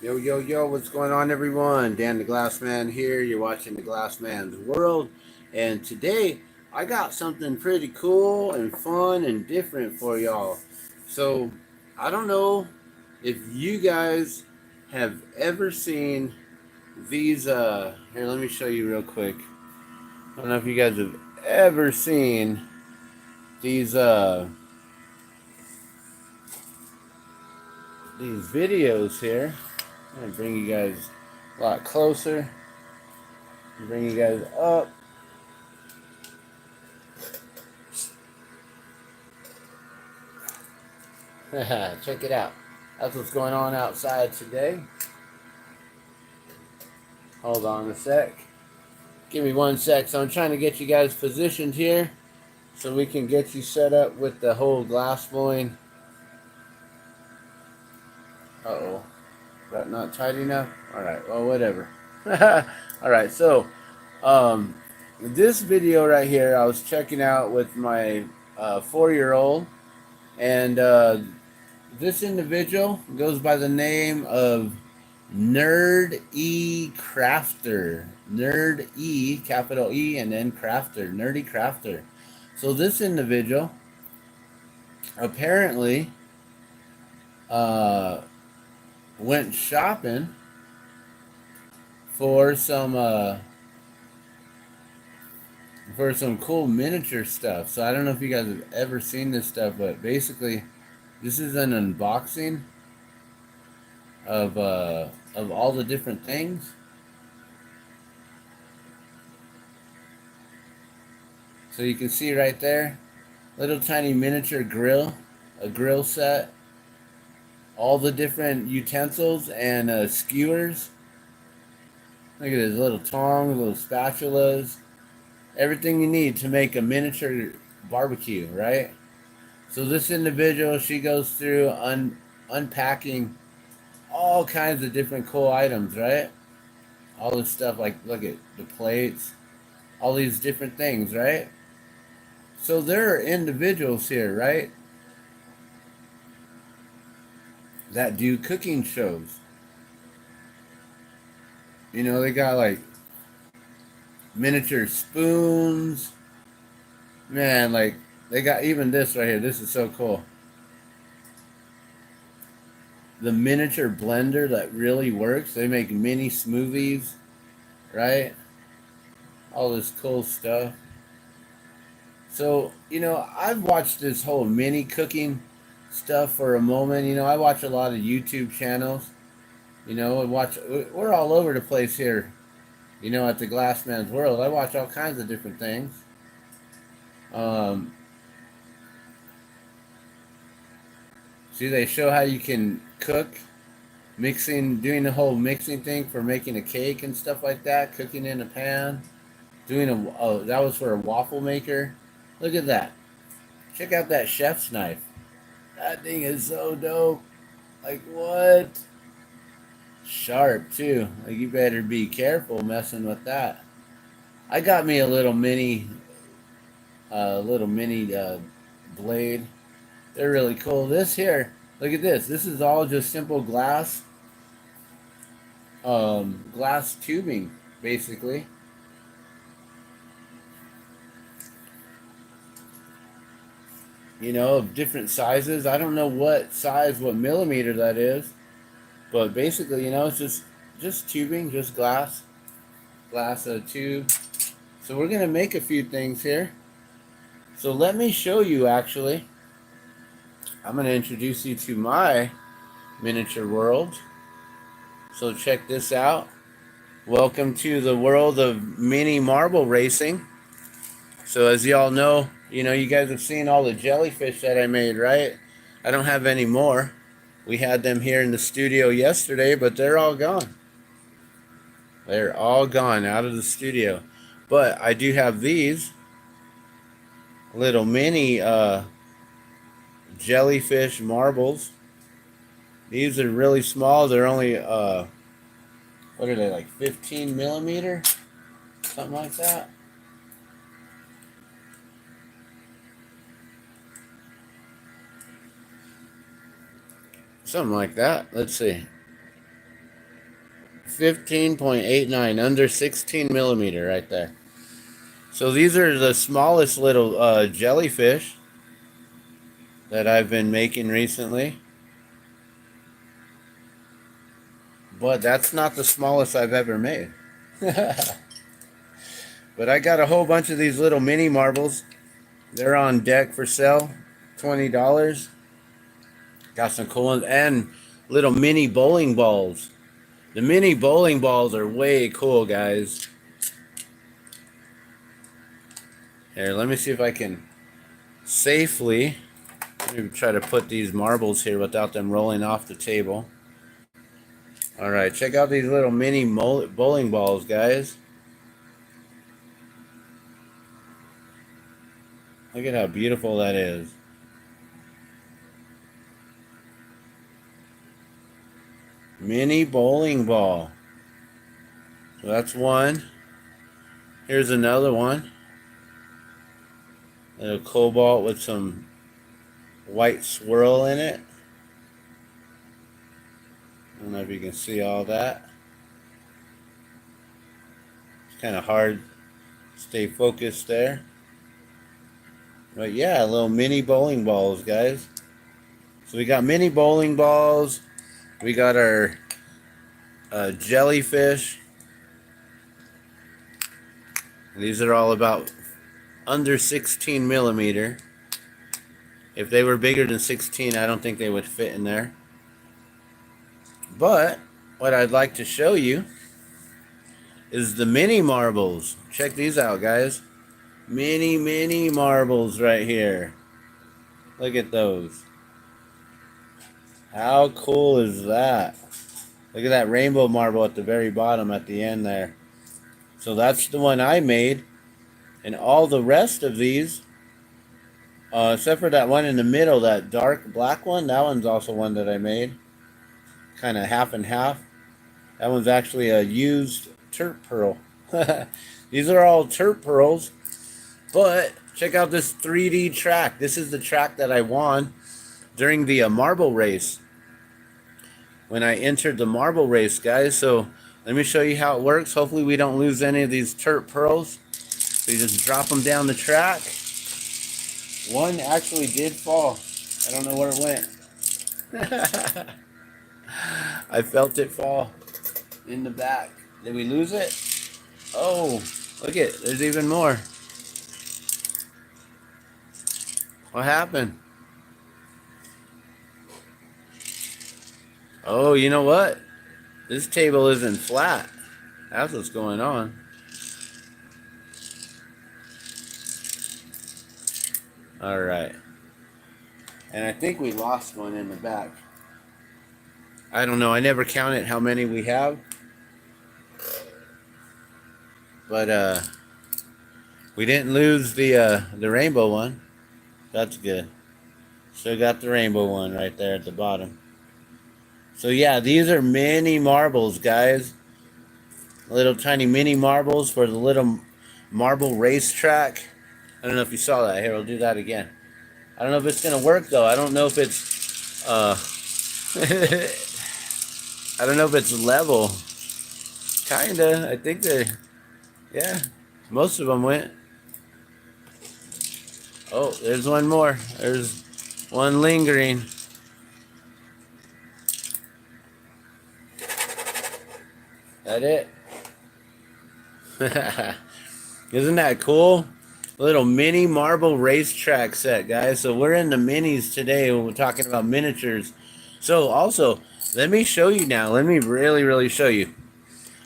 Yo, yo, yo, what's going on, everyone? Dan the Glassman here. You're watching the Glassman's World. And today, I got something pretty cool and fun and different for y'all. So, I don't know if you guys have ever seen these, here, let me show you real quick. I don't know if you guys have ever seen these, these videos here. I'm going to bring you guys a lot closer. Bring you guys up. Check it out. That's what's going on outside today. Hold on a sec. Give me 1 sec. So I'm trying to get you guys positioned here so we can get you set up with the whole glass blowing. Uh-oh. Is that not tight enough? Alright, well, whatever. Alright, so this video right here I was checking out with my 4-year-old, and this individual goes by the name of Nerd E Crafter. Nerd E, capital E, and then Crafter. Nerdy Crafter. So this individual apparently went shopping for some cool miniature stuff. So I don't know if you guys have ever seen this stuff, but basically this is an unboxing of all the different things. So you can see right there, little tiny miniature grill, a grill set, all the different utensils and skewers. Look at this, little tongs, little spatulas, everything you need to make a miniature barbecue, right? So this individual, she goes through unpacking all kinds of different cool items, right? All this stuff, like, look at the plates, all these different things, right? So there are individuals here, right, that do cooking shows. You know, they got like miniature spoons. Man, like, they got even this right here. This is so cool. The miniature blender that really works. They make mini smoothies, right? All this cool stuff. So, you know, I've watched this whole mini cooking stuff for a moment. You know, I watch a lot of YouTube channels. You know, we're all over the place here, you know, at the Glassman's World. I watch all kinds of different things. See, they show how you can cook, doing the whole mixing thing for making a cake and stuff like that, cooking in a pan, that was for a waffle maker. Look at that. Check out that chef's knife. That thing is so dope. Like, what? Sharp, too. Like, you better be careful messing with that. I got me a little mini blade. They're really cool. This here, look at this. This is all just simple glass tubing, basically. You know, of different sizes. I don't know what size, what millimeter that is, but basically, you know, it's just tubing, just glass tube. So we're gonna make a few things here. So let me show you. Actually, I'm gonna introduce you to my miniature world. So check this out. Welcome to the world of mini marble racing. So as y'all know, you know, you guys have seen all the jellyfish that I made, right? I don't have any more. We had them here in the studio yesterday, but they're all gone. They're all gone out of the studio. But I do have these little mini jellyfish marbles. These are really small. They're only, what are they, like 15 millimeter? Something like that. Something like that. Let's see. 15.89, under 16 millimeter right there. So these are the smallest little jellyfish that I've been making recently. But that's not the smallest I've ever made. But I got a whole bunch of these little mini marbles. They're on deck for sale, $20. Got some cool ones and little mini bowling balls. The mini bowling balls are way cool, guys. Here, let me see if I can safely try to put these marbles here without them rolling off the table. Alright, check out these little mini bowling balls, guys. Look at how beautiful that is. Mini bowling ball. So that's one. Here's another one. A cobalt with some white swirl in it. I don't know if you can see all that. It's kind of hard to stay focused there. But yeah, little mini bowling balls, guys. So we got mini bowling balls. We got our jellyfish. These are all about under 16 millimeter. If they were bigger than 16, I don't think they would fit in there. But what I'd like to show you is the mini marbles. Check these out, guys. Mini marbles right here. Look at those. How cool is that? Look at that rainbow marble at the very bottom at the end there. So that's the one I made. And all the rest of these, except for that one in the middle, that dark black one, that one's also one that I made. Kind of half and half. That one's actually a used turp pearl. These are all turp pearls. But check out this 3D track. This is the track that I won during the marble race. When I entered the marble race, guys. So let me show you how it works. Hopefully we don't lose any of these turp pearls. So you just drop them down the track. One actually did fall. I don't know where it went. I felt it fall in the back. Did we lose it? Oh, look it. There's even more. What happened? Oh, you know what? This table isn't flat. That's what's going on. Alright. And I think we lost one in the back. I don't know. I never counted how many we have. But we didn't lose the rainbow one. That's good. Still got the rainbow one right there at the bottom. So yeah, these are mini marbles, guys. Little tiny mini marbles for the little marble racetrack. I don't know if you saw that. Here, we'll do that again. I don't know if it's gonna work though. I don't know if it's I don't know if it's level. Kinda. I think they, yeah, most of them went. Oh, there's one more. There's one lingering. That it? Isn't that cool? Little mini marble racetrack set, guys. So we're in the minis today. We're talking about miniatures. So also, let me show you now. Let me really show you.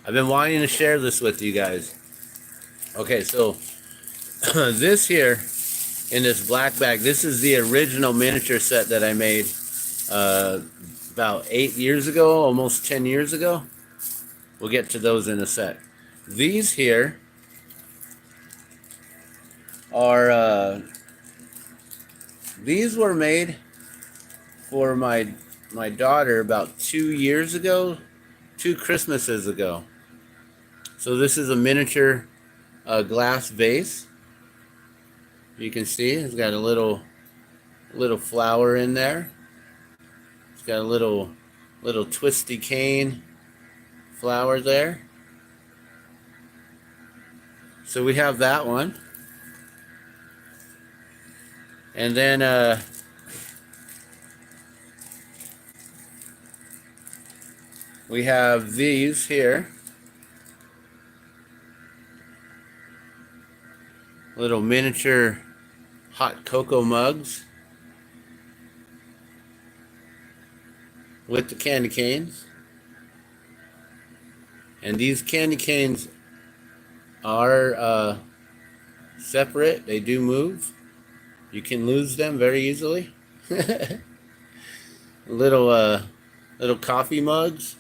I've been wanting to share this with you guys. Okay, so this here in this black bag, this is the original miniature set that I made about 8 years ago, almost 10 years ago. We'll get to those in a sec. These here are these were made for my daughter about 2 years ago, 2 Christmases ago. So this is a miniature glass vase. You can see it's got a little flower in there. It's got a little twisty cane flower there. So we have that one. And then we have these here. Little miniature hot cocoa mugs with the candy canes. And these candy canes are separate. They do move. You can lose them very easily. Little coffee mugs.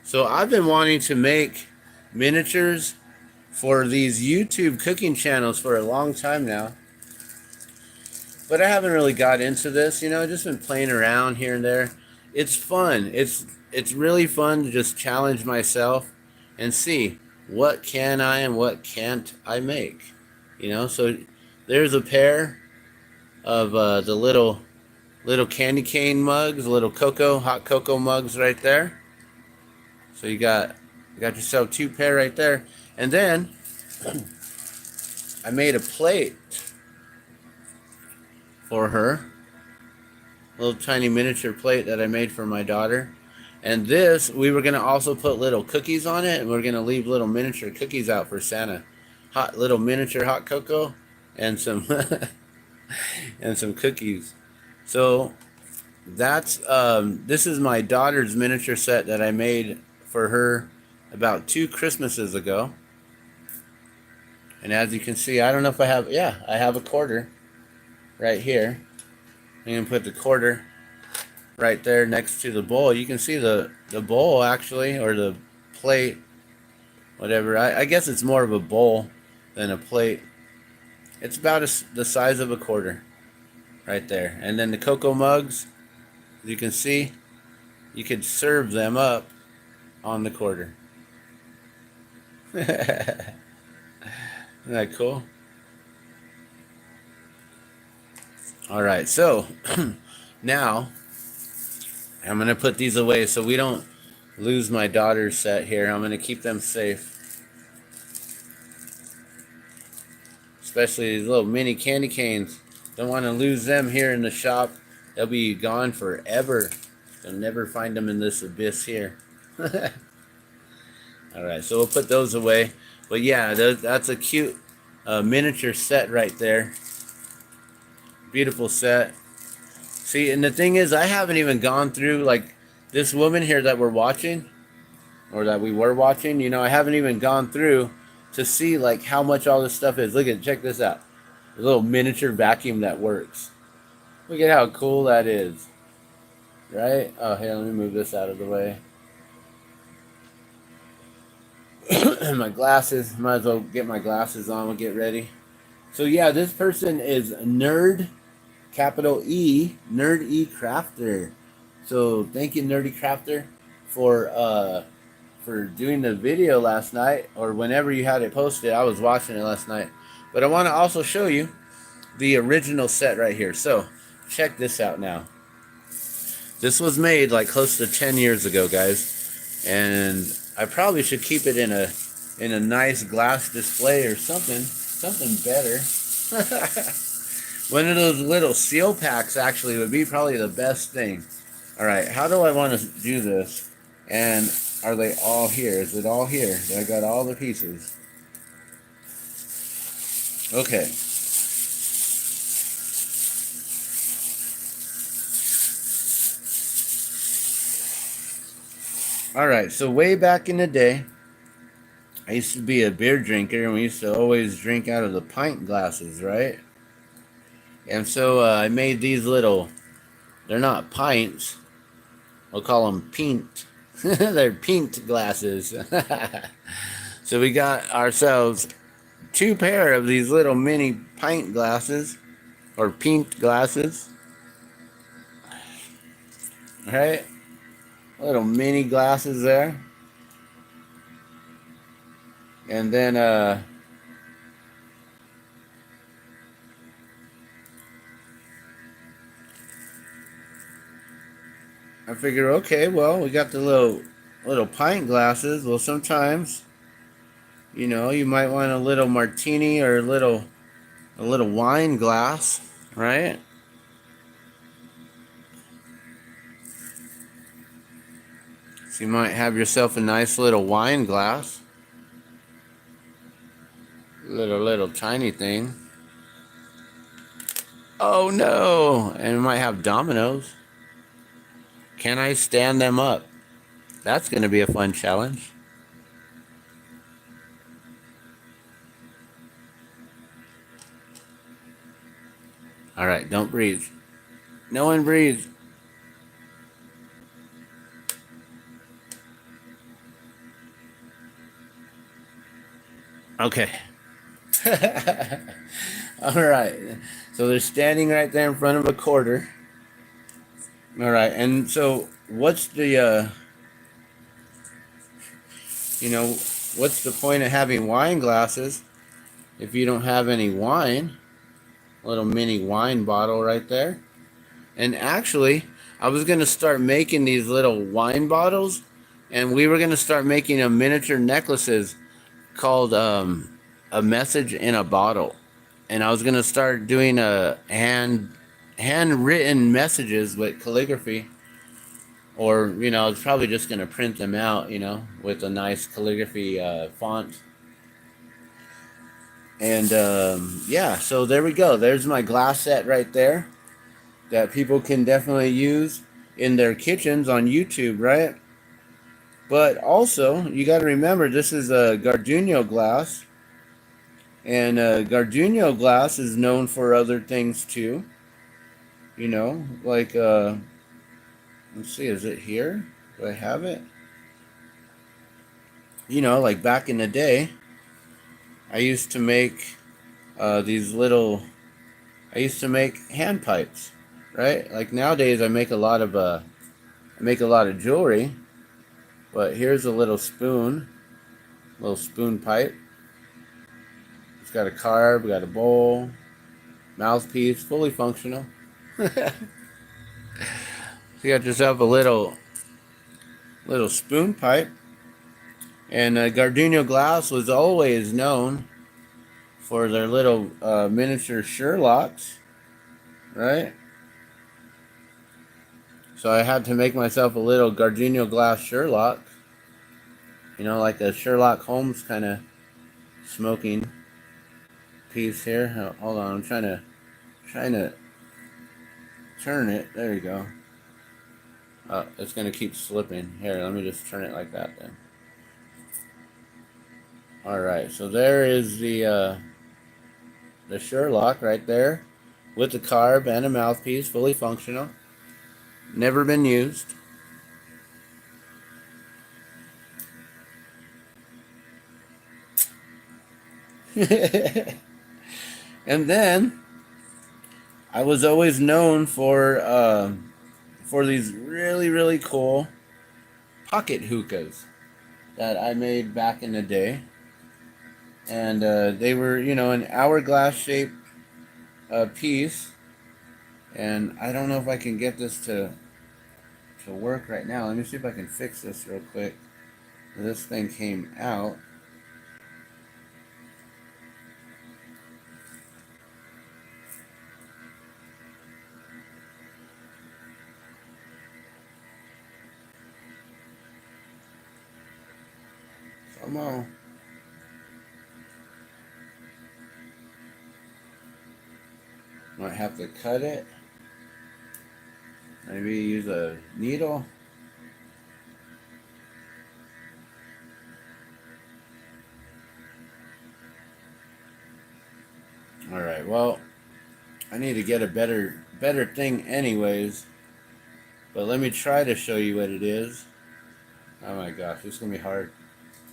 So I've been wanting to make miniatures for these YouTube cooking channels for a long time now. But I haven't really got into this, you know, just been playing around here and there. It's fun. It's really fun to just challenge myself and see what can I and what can't I make. You know, so there's a pair of the little candy cane mugs, little hot cocoa mugs right there. So you got yourself 2 pair right there. And then I made a plate for her. A little tiny miniature plate that I made for my daughter. And this, we were going to also put little cookies on it, and we're going to leave little miniature cookies out for Santa. Little miniature hot cocoa and some and some cookies. So that's this is my daughter's miniature set that I made for her about 2 Christmases ago. And as you can see, I don't know if I have, yeah, I have a quarter right here. I'm going to put the quarter right there next to the bowl. You can see the bowl actually, or the plate, whatever. I guess it's more of a bowl than a plate. It's about the size of a quarter right there. And then the cocoa mugs, as you can see, you could serve them up on the quarter. Isn't that cool? All right, so now I'm going to put these away so we don't lose my daughter's set here. I'm going to keep them safe. Especially these little mini candy canes. Don't want to lose them here in the shop. They'll be gone forever. You'll never find them in this abyss here. All right, so we'll put those away. But yeah, that's a cute miniature set right there. Beautiful set. See, and the thing is, I haven't even gone through, like, this woman here that we're watching, or that we were watching, you know, I haven't even gone through to see, like, how much all this stuff is. Look at, check this out. A little miniature vacuum that works. Look at how cool that is. Right? Oh, here, let me move this out of the way. My glasses. Might as well get my glasses on. We'll get ready. So, yeah, this person is Nerd, capital E, Nerd E Crafter. So, thank you, Nerdy Crafter, for doing the video last night, or whenever you had it posted. I was watching it last night. But I want to also show you the original set right here. So, check this out now. This was made like close to 10 years ago, guys. And I probably should keep it in a nice glass display or something better. One of those little seal packs actually would be probably the best thing. All right, how do I want to do this? And are they all here? Is it all here? I got all the pieces. Okay. All right, so way back in the day, I used to be a beer drinker, and we used to always drink out of the pint glasses, right? And so I made these little, they're not pints, we'll call them pint. They're pint glasses. So we got ourselves 2 pair of these little mini pint glasses, or pint glasses. All right? Little mini glasses there. And then I figure, okay, well, we got the little pint glasses. Well, sometimes, you know, you might want a little martini or a little wine glass, right? So you might have yourself a nice little wine glass. Little tiny thing. Oh no! And we might have dominoes. Can I stand them up? That's going to be a fun challenge. All right, don't breathe. No one breathe. Okay. All right. So they're standing right there in front of a quarter. All right. And so what's the you know, what's the point of having wine glasses if you don't have any wine? A little mini wine bottle right there. And actually, I was going to start making these little wine bottles, and we were going to start making a miniature necklaces called a message in a bottle. And I was going to start doing a handwritten messages with calligraphy, or you know, I was probably just going to print them out, you know, with a nice calligraphy font. And yeah, so there we go. There's my glass set right there that people can definitely use in their kitchens on YouTube, right? But also, you got to remember, this is a Gardugno glass, and Gardugno glass is known for other things too. You know, like let's see, is it here? Do I have it? You know, like back in the day, I used to make these little. I used to make hand pipes, right? Like nowadays, I make a lot of jewelry. But here's a little spoon pipe. It's got a carb, got a bowl, mouthpiece, fully functional. So you got yourself a little spoon pipe. And Gardugno glass was always known for their little miniature Sherlocks, right? So I had to make myself a little Gardugno glass Sherlock. You know, like a Sherlock Holmes kind of smoking piece here. Hold on, I'm trying to turn it. There you go. Oh, it's gonna keep slipping. Here, let me just turn it like that then. All right, so there is the Sherlock right there, with the carb and a mouthpiece, fully functional. Never been used. And then I was always known for these really cool pocket hookahs that I made back in the day, and they were, you know, an hourglass shaped piece. And I don't know if I can get this to work right now. Let me see if I can fix this real quick. This thing came out. Come on. Might have to cut it. Maybe use a needle. Alright, well, I need to get a better thing anyways. But let me try to show you what it is. Oh my gosh, it's going to be hard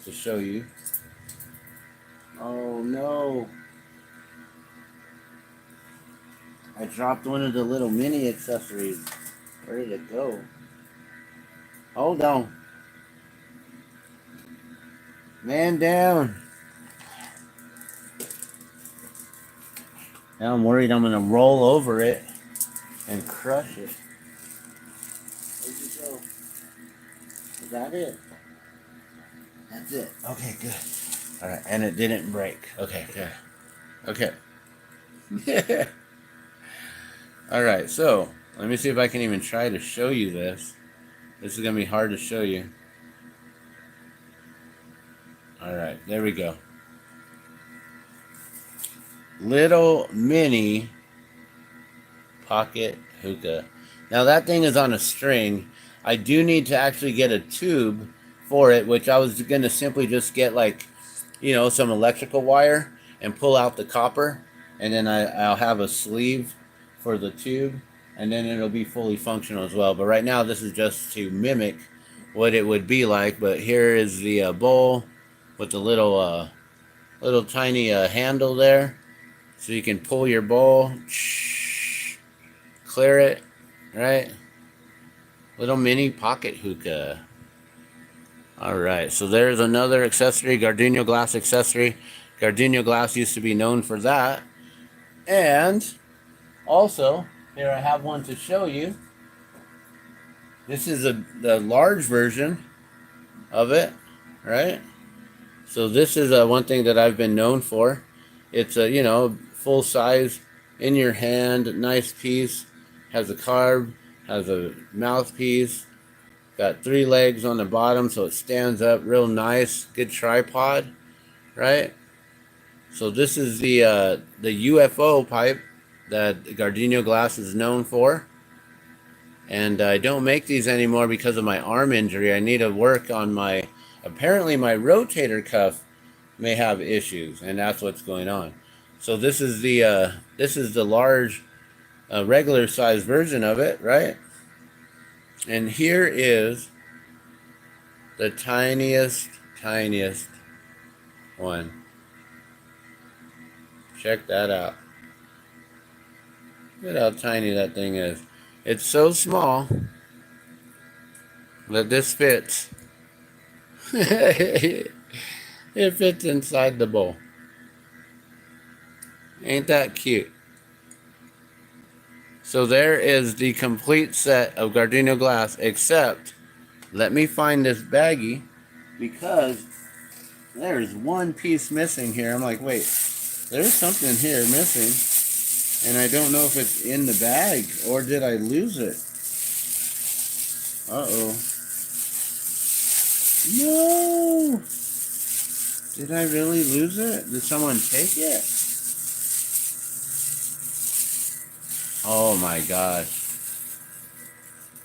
to show you. Oh no. I dropped one of the little mini accessories. Where did it go? Hold on. Man down. Now I'm worried I'm going to roll over it and crush it. Where'd you go? Is that it? That's it. Okay, good. All right, and it didn't break. Okay, good. Okay. All right, so let me see if I can even try to show you this. This is gonna be hard to show you. All right, there we go. Little mini pocket hookah. Now that thing is on a string. I do need to actually get a tube for it, which I was going to simply just get like, some electrical wire and pull out the copper, and then I'll have a sleeve for the tube, and then it'll be fully functional as well. But right now this is just to mimic what it would be like. But here is the bowl with the little tiny handle there, so you can pull your bowl, clear it, right? Little mini pocket hookah. All right, so there's another accessory, gardenia glass accessory. Gardenia glass used to be known for that. And also, here I have one to show you. This is the large version of it, right? So this is one thing that I've been known for. It's a, full size, in your hand, nice piece. Has a carb, has a mouthpiece. Got 3 legs on the bottom, so it stands up real nice. Good tripod, right? So this is the UFO pipe that Gardenia Glass is known for. And I don't make these anymore because of my arm injury. I need to work on apparently my rotator cuff may have issues, and that's what's going on. So this is the large, regular size version of it, right? And here is the tiniest one. Check that out. Look at how tiny that thing is. It's so small that this fits. It fits inside the bowl. Ain't that cute? So there is the complete set of Gardenia glass, except let me find this baggie, because there's one piece missing here. I'm like, wait, there's something here missing, and I don't know if it's in the bag or did I lose it. Uh-oh. No! Did I really lose it? Did someone take it? Oh my gosh.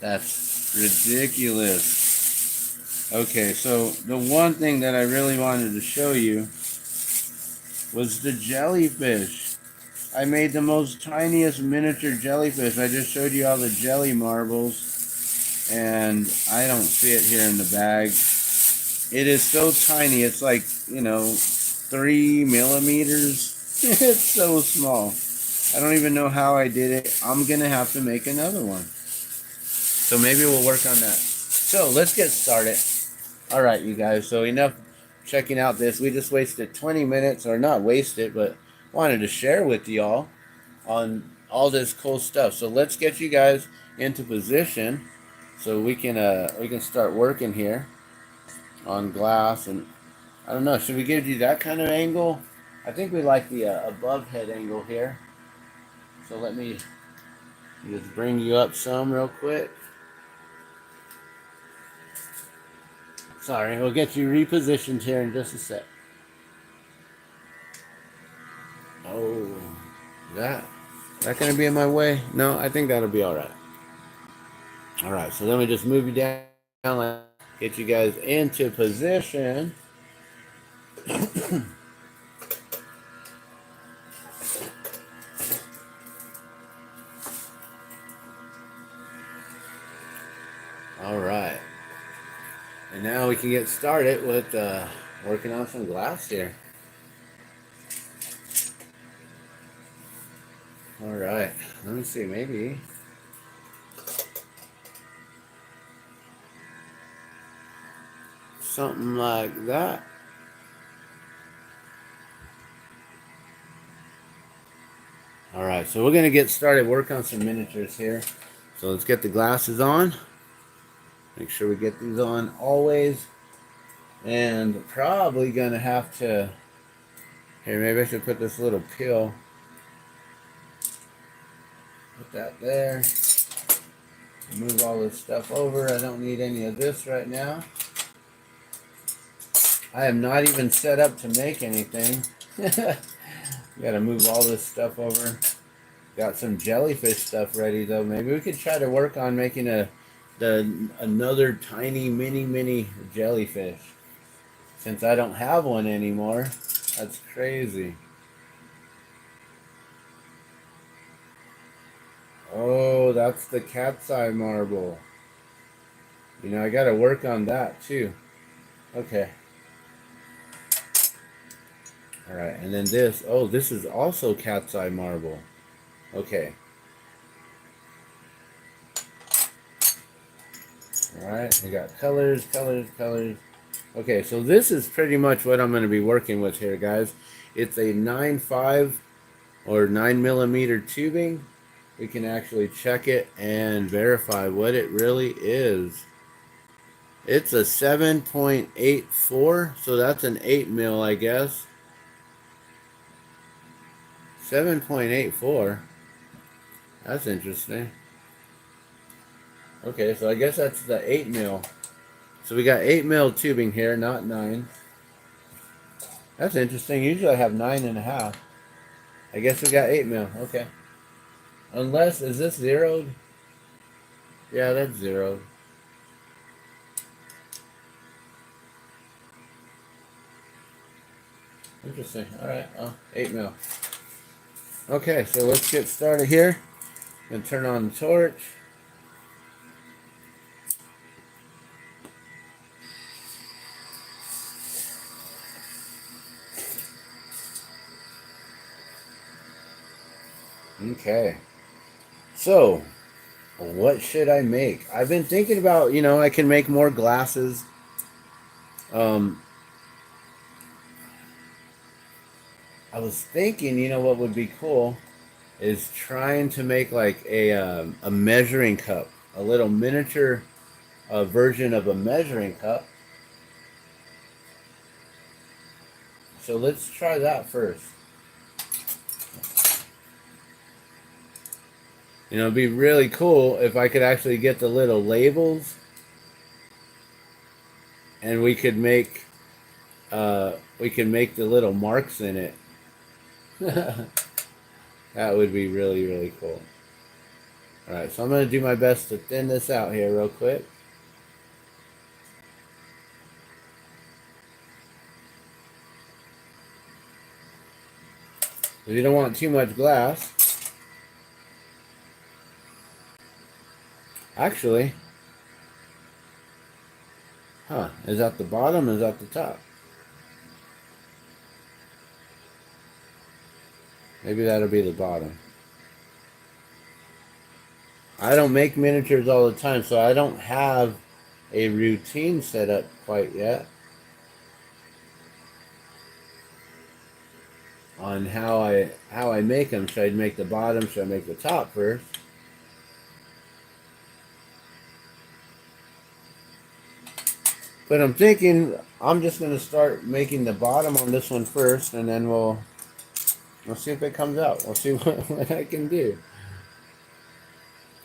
That's ridiculous. Okay, so the one thing that I really wanted to show you was the jellyfish. I made the most tiniest miniature jellyfish. I just showed you all the jelly marbles, and I don't see it here in the bag. It is so tiny. It's like, 3 millimeters. It's so small. I don't even know how I did it. I'm going to have to make another one. So maybe we'll work on that. So let's get started. All right, you guys. So enough checking out this. We just wasted 20 minutes, or not wasted, but wanted to share with y'all on all this cool stuff. So let's get you guys into position so we can start working here on glass. And I don't know, should we give you that kind of angle? I think we like the above head angle here. So let me just bring you up some real quick. Sorry, we'll get you repositioned here in just a sec. Oh, that gonna be in my way? No, I think that'll be all right. All right, so let me just move you down, get you guys into position. All right, and now we can get started with working on some glass here. All right, let me see, maybe something like that. All right, so we're gonna get started work on some miniatures here. So let's get the glasses on. Make sure we get these on always. And probably gonna have to, here, maybe I should put this little peel. Put that there. Move all this stuff over. I don't need any of this right now. I am not even set up to make anything. Gotta move all this stuff over. Got some jellyfish stuff ready though. Maybe we could try to work on making another tiny mini jellyfish. Since I don't have one anymore. That's crazy. Oh, that's the cat's eye marble. You know, I gotta work on that too. Okay. Alright, and then this. Oh, this is also cat's eye marble. Okay. Alright, we got colors. Okay, so this is pretty much what I'm going to be working with here, guys. It's a 9.5 or 9mm tubing. We can actually check it and verify what it really is. It's a 7.84, so that's an 8mm, I guess. 7.84. That's interesting. Okay, so I guess that's the 8mm. So we got 8mm tubing here, not 9. That's interesting. Usually I have 9.5. I guess we got 8mm. Okay. Unless, is this zeroed? Yeah, that's zeroed. Interesting. Alright, 8mm. Okay, so let's get started here. And turn on the torch. Okay. So, what should I make? I've been thinking about, you know, I can make more glasses. I was thinking, you know, what would be cool is trying to make like a measuring cup, a little miniature version of a measuring cup. So let's try that first. You know, it'd be really cool if I could actually get the little labels and we could make the little marks in it. That would be really cool. Alright, so I'm going to do my best to thin this out here real quick. You don't want too much glass. Actually, is that the bottom or is that the top? Maybe that'll be the bottom. I don't make miniatures all the time, so I don't have a routine set up quite yet on how I make them. Should I make the bottom? Should I make the top first? But I'm thinking I'm just going to start making the bottom on this one first, and then we'll see if it comes out. We'll see what I can do.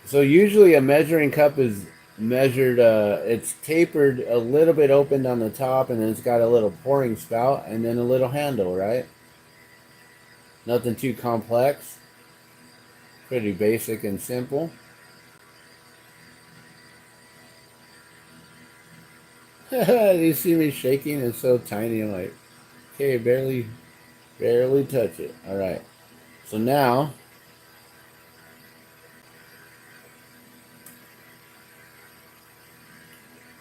So usually a measuring cup is measured, it's tapered a little bit opened on the top, and then it's got a little pouring spout, and then a little handle, right? Nothing too complex. Pretty basic and simple. You see me shaking? It's so tiny. I'm like, okay, barely touch it. All right. So now,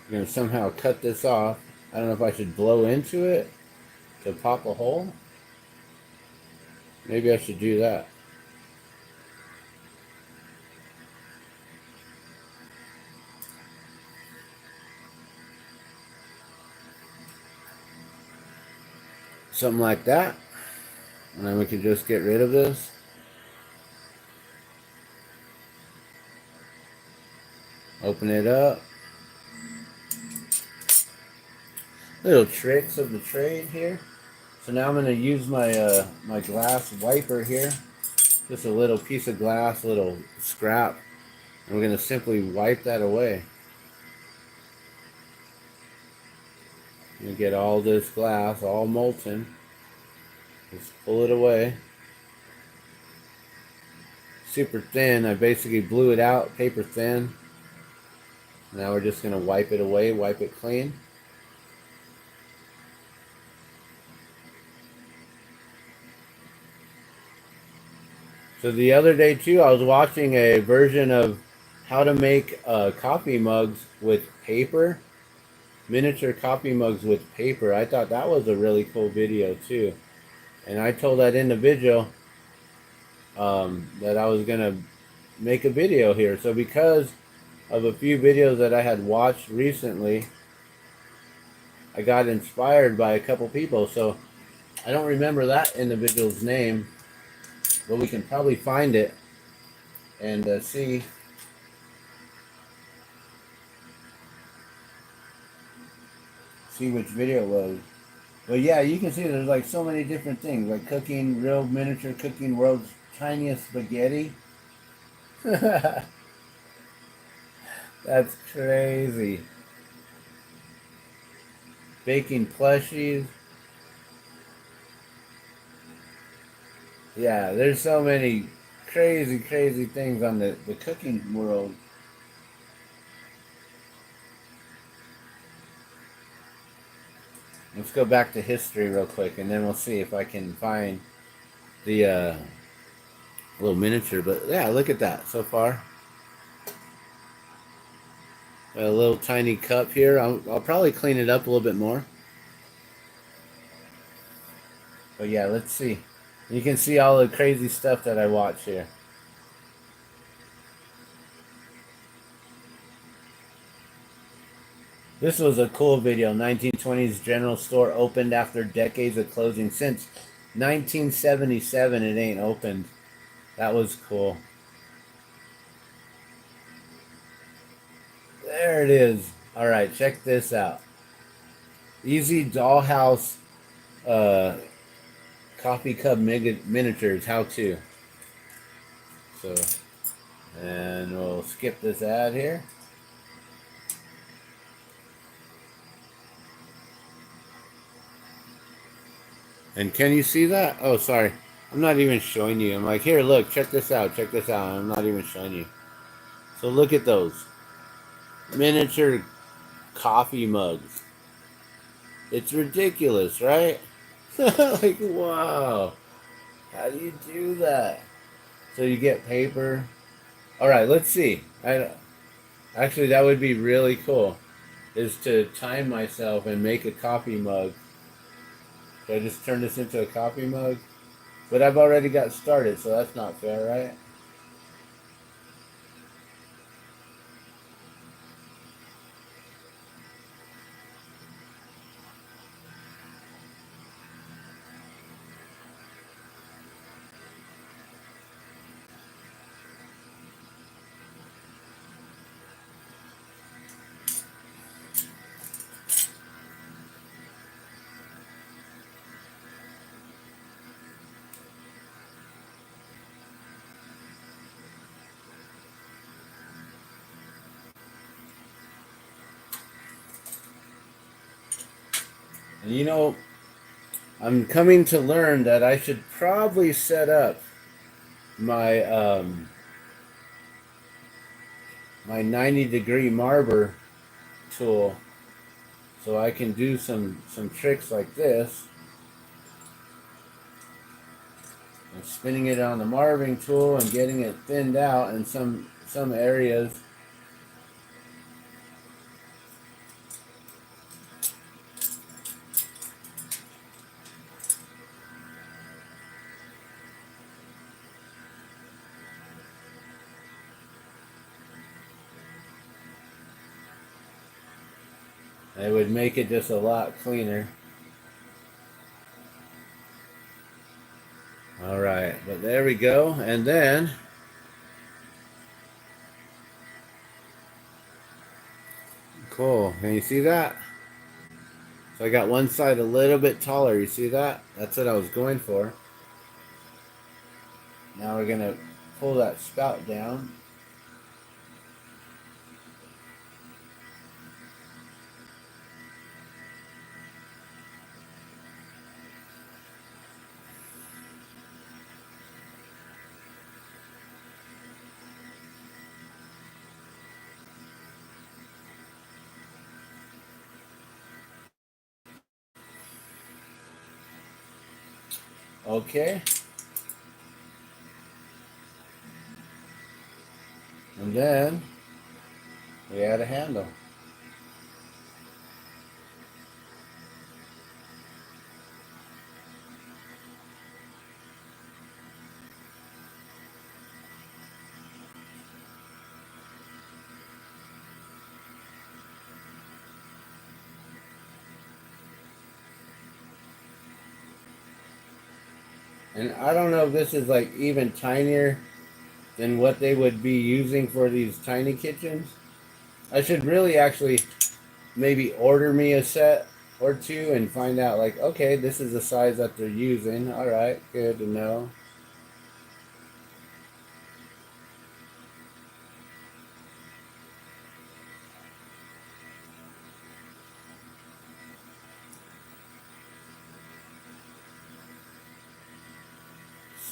I'm going to somehow cut this off. I don't know if I should blow into it to pop a hole. Maybe I should do that. Something like that. And then we can just get rid of this. Open it up. little tricks of the trade here. So now I'm going to use my my glass wiper here. Just a little piece of glass, little scrap. And we're going to simply wipe that away. You get all this glass all molten. Just pull it away. Super thin. I basically blew it out, paper thin. Now we're just going to wipe it away, wipe it clean. So the other day too, I was watching a version of how to make coffee mugs with paper, miniature coffee mugs with paper. I thought that was a really cool video too. And I told that individual that I was going to make a video here. So because of a few videos that I had watched recently, I got inspired by a couple people. So I don't remember that individual's name, but we can probably find it and see which video it was. But yeah, you can see there's like so many different things, like cooking, real miniature cooking, world's tiniest spaghetti. That's crazy. Baking plushies. Yeah, there's so many crazy, crazy things on the cooking world. Let's go back to history real quick, and then we'll see if I can find the little miniature. But yeah, look at that so far. A little tiny cup here. I'll probably clean it up a little bit more. But yeah, let's see. You can see all the crazy stuff that I watch here. This was a cool video. 1920s general store opened after decades of closing. Since 1977, it ain't opened. That was cool. There it is. All right, check this out. Easy dollhouse uh, coffee cup miniatures. How to. So, and we'll skip this ad here. And can you see that? Oh, sorry. I'm not even showing you. I'm like, here, look, check this out. Check this out. I'm not even showing you. So look at those miniature coffee mugs. It's ridiculous, right? Like, wow. How do you do that? So you get paper. All right, let's see. Actually, that would be really cool. Is to time myself and make a coffee mug. Should I just turn this into a coffee mug? But I've already got started, so that's not fair, right? And you know, I'm coming to learn that I should probably set up my my 90-degree marber tool so I can do some tricks like this. And spinning it on the marbing tool and getting it thinned out in some areas. It would make it just a lot cleaner. All right, but there we go. And then cool. Can you see that? So I got one side a little bit taller. You see that? That's what I was going for. Now we're going to pull that spout down. Okay. And then we add a handle. And I don't know if this is like even tinier than what they would be using for these tiny kitchens. I should really actually maybe order me a set or two and find out like, okay, this is the size that they're using. All right, good to know.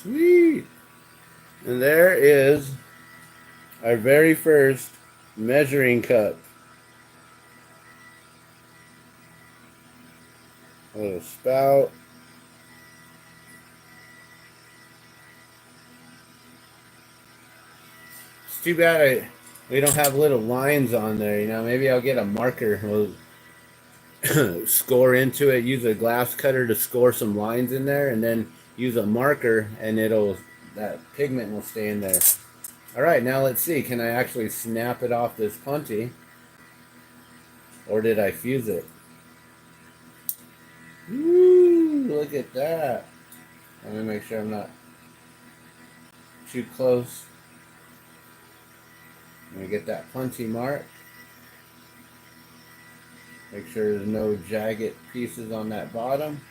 Sweet. And there is our very first measuring cup. A little spout. It's too bad we don't have little lines on there. You know, maybe I'll get a marker. We'll score into it. Use a glass cutter to score some lines in there, and then use a marker, and that pigment will stay in there. All right, now let's see. Can I actually snap it off this punty, or did I fuse it? Woo! Look at that. Let me make sure I'm not too close. Let me get that punty mark. Make sure there's no jagged pieces on that bottom.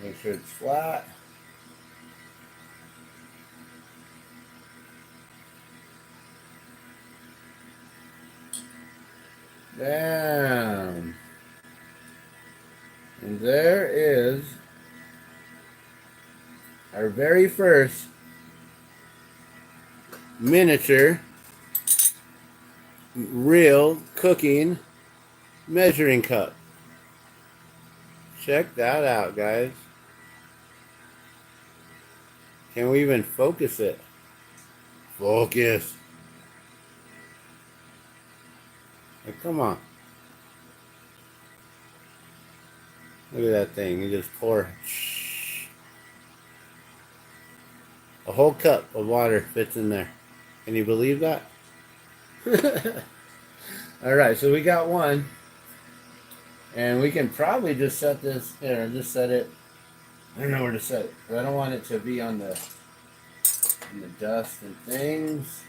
Make sure it's flat. Bam. And there is our very first miniature real cooking measuring cup. Check that out, guys. Can we even focus it? Focus. Hey, come on. Look at that thing. You just pour a whole cup of water fits in there. Can you believe that? All right, so we got one. And we can probably just set this here, just set it. I don't know where to set it, but I don't want it to be on the dust and things.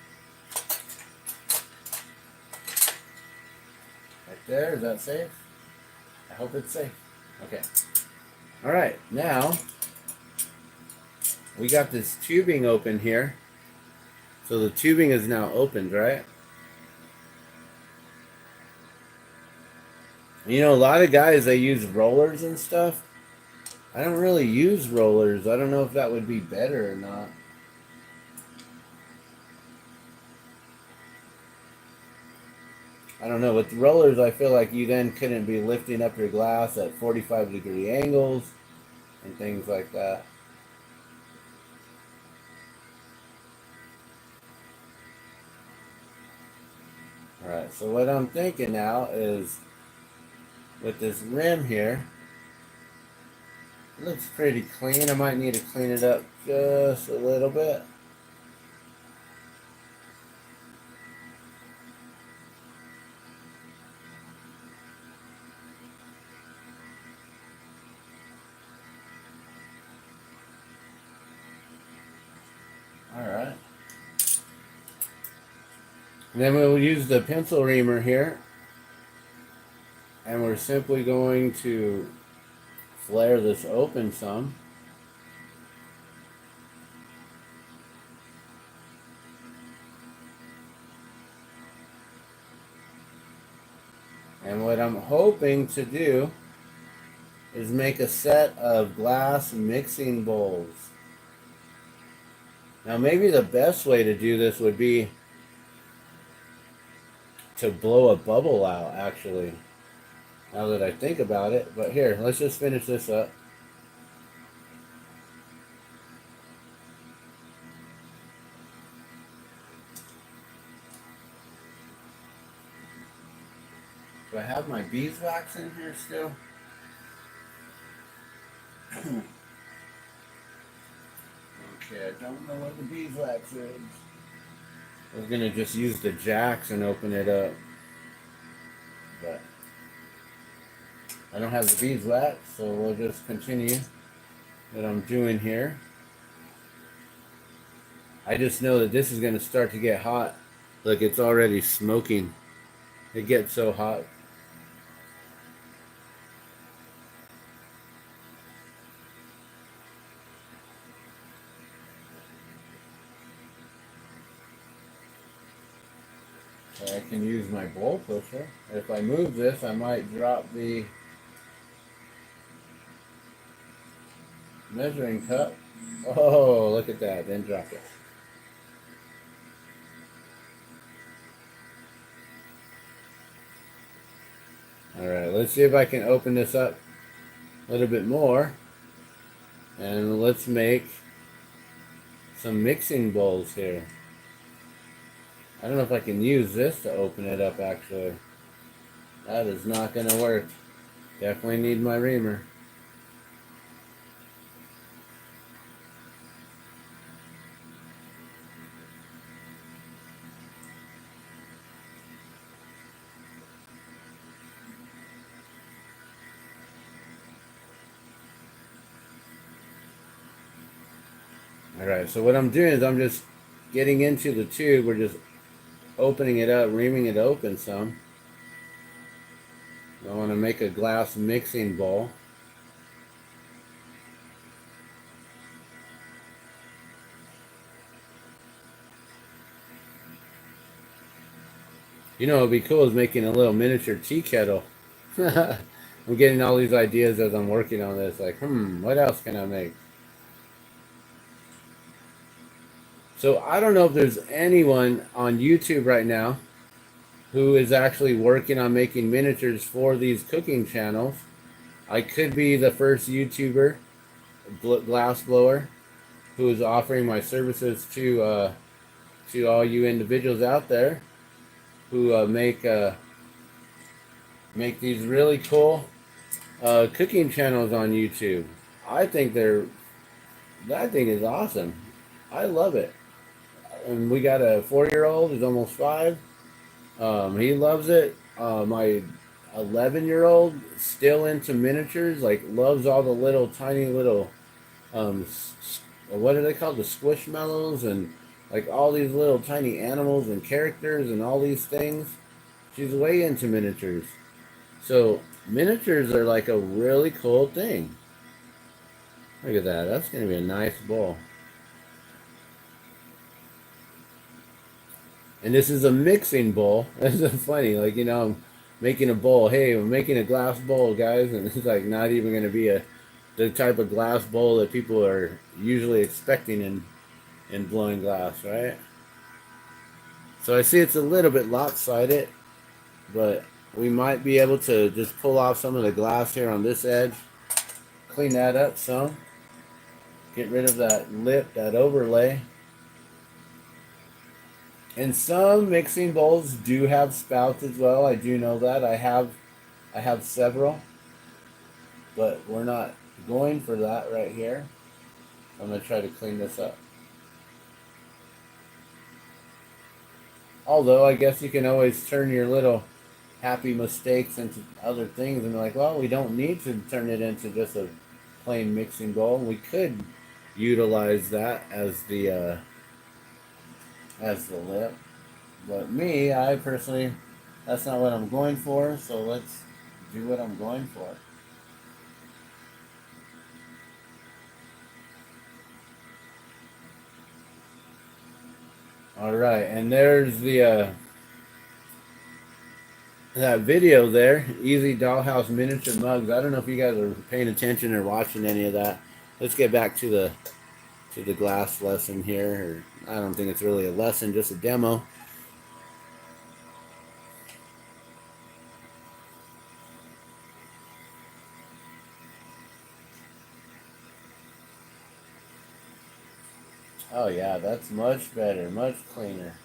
Right there, is that safe? I hope it's safe. Okay. All right, now we got this tubing open here. So the tubing is now opened, right? You know, a lot of guys, they use rollers and stuff. I don't really use rollers. I don't know if that would be better or not. I don't know. With rollers, I feel like you then couldn't be lifting up your glass at 45-degree angles and things like that. Alright, so what I'm thinking now is with this rim here, it looks pretty clean. I might need to clean it up just a little bit. Alright. And then we'll use the pencil reamer here, and we're simply going to flare this open some. And what I'm hoping to do is make a set of glass mixing bowls. Now maybe the best way to do this would be to blow a bubble out, actually, now that I think about it. But here, let's just finish this up. Do I have my beeswax in here still? Okay, I don't know what the beeswax is. I was gonna just use the jacks and open it up, but I don't have the beeswax, so we'll just continue what I'm doing here. I just know that this is gonna start to get hot. Look, it's already smoking. It gets so hot. So I can use my bowl pusher. If I move this, I might drop the measuring cup. Oh, look at that. Then drop it. Alright, let's see if I can open this up a little bit more. And let's make some mixing bowls here. I don't know if I can use this to open it up, actually. That is not going to work. Definitely need my reamer. Alright, so what I'm doing is I'm just getting into the tube. We're just opening it up, reaming it open some. I want to make a glass mixing bowl. You know what would be cool is making a little miniature tea kettle. I'm getting all these ideas as I'm working on this. Like, what else can I make? So I don't know if there's anyone on YouTube right now who is actually working on making miniatures for these cooking channels. I could be the first YouTuber, glass blower, who is offering my services to all you individuals out there who make these really cool cooking channels on YouTube. I think that thing is awesome. I love it. And we got a 4-year-old who's almost 5. He loves it. My 11-year-old still into miniatures, like loves all the little tiny little what are they called, the squishmallows, and like all these little tiny animals and characters and all these things. She's way into miniatures. So miniatures are like a really cool thing. Look at that. That's going to be a nice bowl. And this is a mixing bowl. That's so funny. Like, I'm making a bowl. Hey, I'm making a glass bowl, guys. And it's like not even going to be the type of glass bowl that people are usually expecting in blowing glass, right? So I see it's a little bit lopsided, but we might be able to just pull off some of the glass here on this edge. Clean that up some. Get rid of that lip, that overlay. And some mixing bowls do have spouts as well. I do know that. I have several, but we're not going for that right here. I'm going to try to clean this up. Although I guess you can always turn your little happy mistakes into other things and be like, well, we don't need to turn it into just a plain mixing bowl. We could utilize that as the lip. But me, I personally, that's not what I'm going for. So let's do what I'm going for. All right, and there's the that video there, Easy Dollhouse Miniature Mugs. I don't know if you guys are paying attention or watching any of that. Let's get back to the glass lesson here. Or I don't think it's really a lesson, just a demo. Oh yeah, that's much better, much cleaner.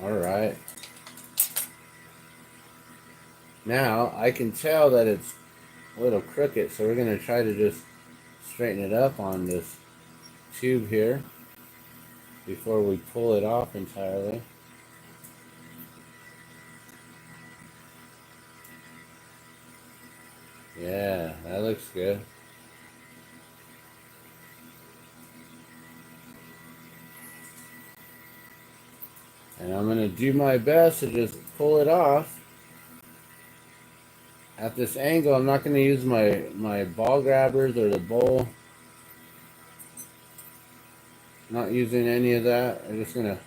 All right. Now I can tell that it's a little crooked, so we're gonna try to just straighten it up on this tube here before we pull it off entirely. Yeah, that looks good. And I'm gonna do my best to just pull it off at this angle. I'm not gonna use my ball grabbers or the bowl. Not using any of that. I'm just gonna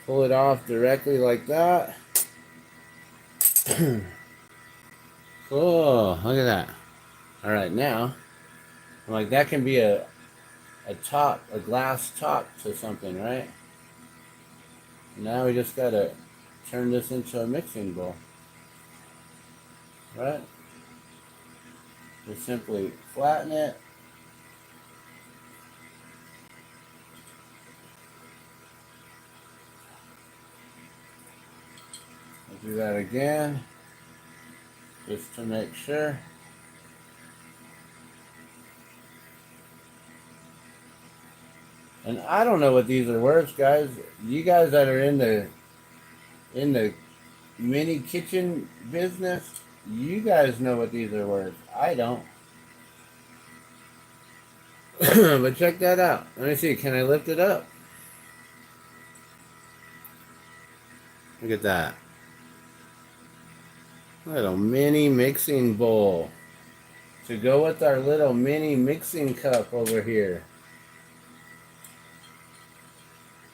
pull it off directly like that. Cool, look at that. All right, now, I'm like, that can be a top, a glass top to something, right? Now we just gotta turn this into a mixing bowl, right? Just simply flatten it. I'll do that again, just to make sure. And I don't know what these are worth, guys. You guys that are in the mini kitchen business, you guys know what these are worth. I don't. But check that out. Let me see. Can I lift it up? Look at that. Little mini mixing bowl to go with our little mini mixing cup over here.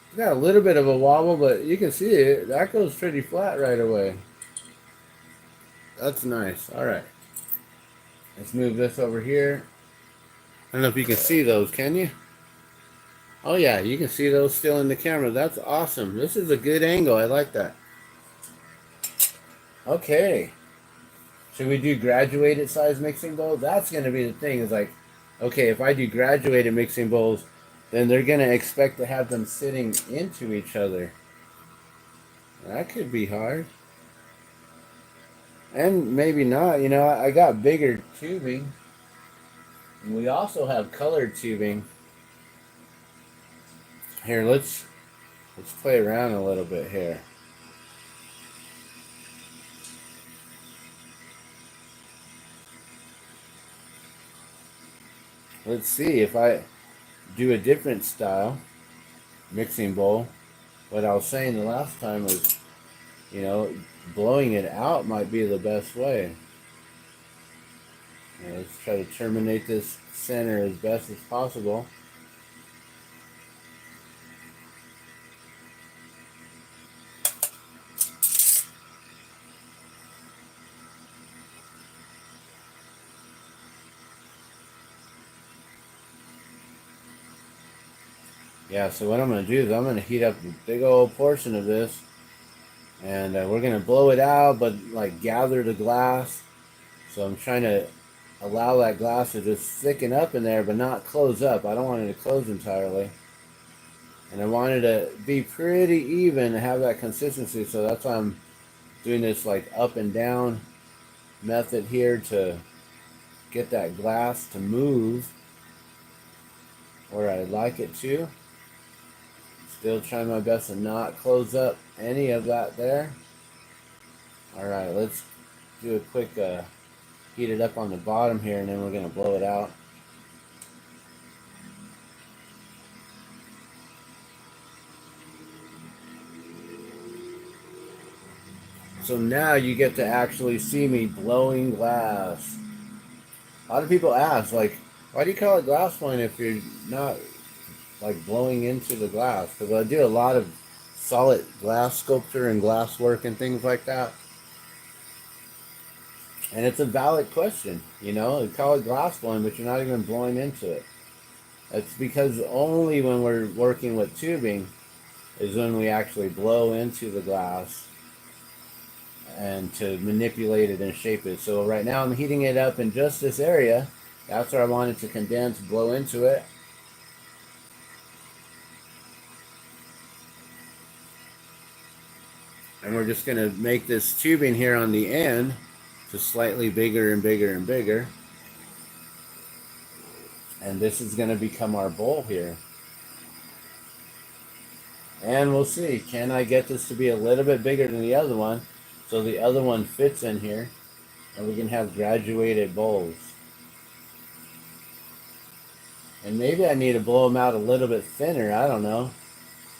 It's got a little bit of a wobble, but you can see it. That goes pretty flat right away. That's nice. All right. Let's move this over here. I don't know if you can see those, can you? Oh yeah, you can see those still in the camera. That's awesome. This is a good angle. I like that. Okay. Should we do graduated size mixing bowls? That's going to be the thing. Is like, okay, if I do graduated mixing bowls, then they're going to expect to have them sitting into each other. That could be hard. And maybe not. You know, I got bigger tubing. And we also have colored tubing. Here, let's play around a little bit here. Let's see if I do a different style mixing bowl. What I was saying the last time was, you know, blowing it out might be the best way. Let's try to terminate this center as best as possible. Yeah, so what I'm going to do is I'm going to heat up a big old portion of this, and we're going to blow it out, but like gather the glass. So I'm trying to allow that glass to just thicken up in there, but not close up. I don't want it to close entirely. And I want it to be pretty even and have that consistency. So that's why I'm doing this like up and down method here to get that glass to move where I like it to. Still trying my best to not close up any of that there. Alright, let's do a quick heat it up on the bottom here, and then we're going to blow it out. So now you get to actually see me blowing glass. A lot of people ask, like, why do you call it glass blowing if you're not like blowing into the glass? Because I do a lot of solid glass sculpture and glass work and things like that. And it's a valid question, you know. You call it glass blowing, but you're not even blowing into it. That's because only when we're working with tubing is when we actually blow into the glass and to manipulate it and shape it. So right now I'm heating it up in just this area. That's where I want it to condense, blow into it. And we're just going to make this tubing here on the end just slightly bigger and bigger and bigger. And this is going to become our bowl here. And we'll see, can I get this to be a little bit bigger than the other one so the other one fits in here and we can have graduated bowls. And maybe I need to blow them out a little bit thinner, I don't know.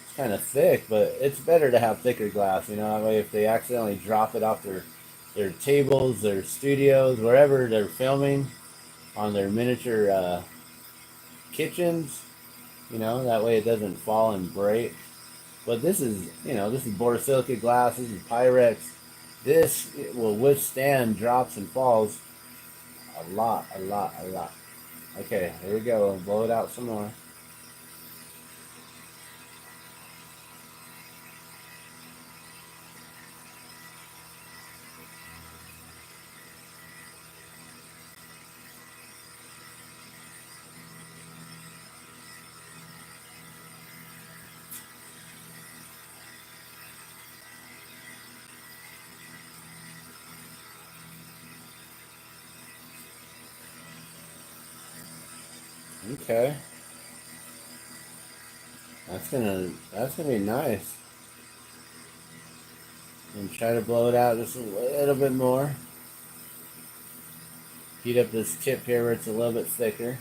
It's kind of thick, but it's better to have thicker glass, you know, that way if they accidentally drop it off their tables, their studios, wherever they're filming on their miniature kitchens, you know, that way it doesn't fall and break. But this is, you know, this is borosilicate glass, this is Pyrex. This will withstand drops and falls a lot. Okay, here we go. We'll blow it out some more. Okay. That's gonna be nice. And try to blow it out just a little bit more. Heat up this tip here where it's a little bit thicker.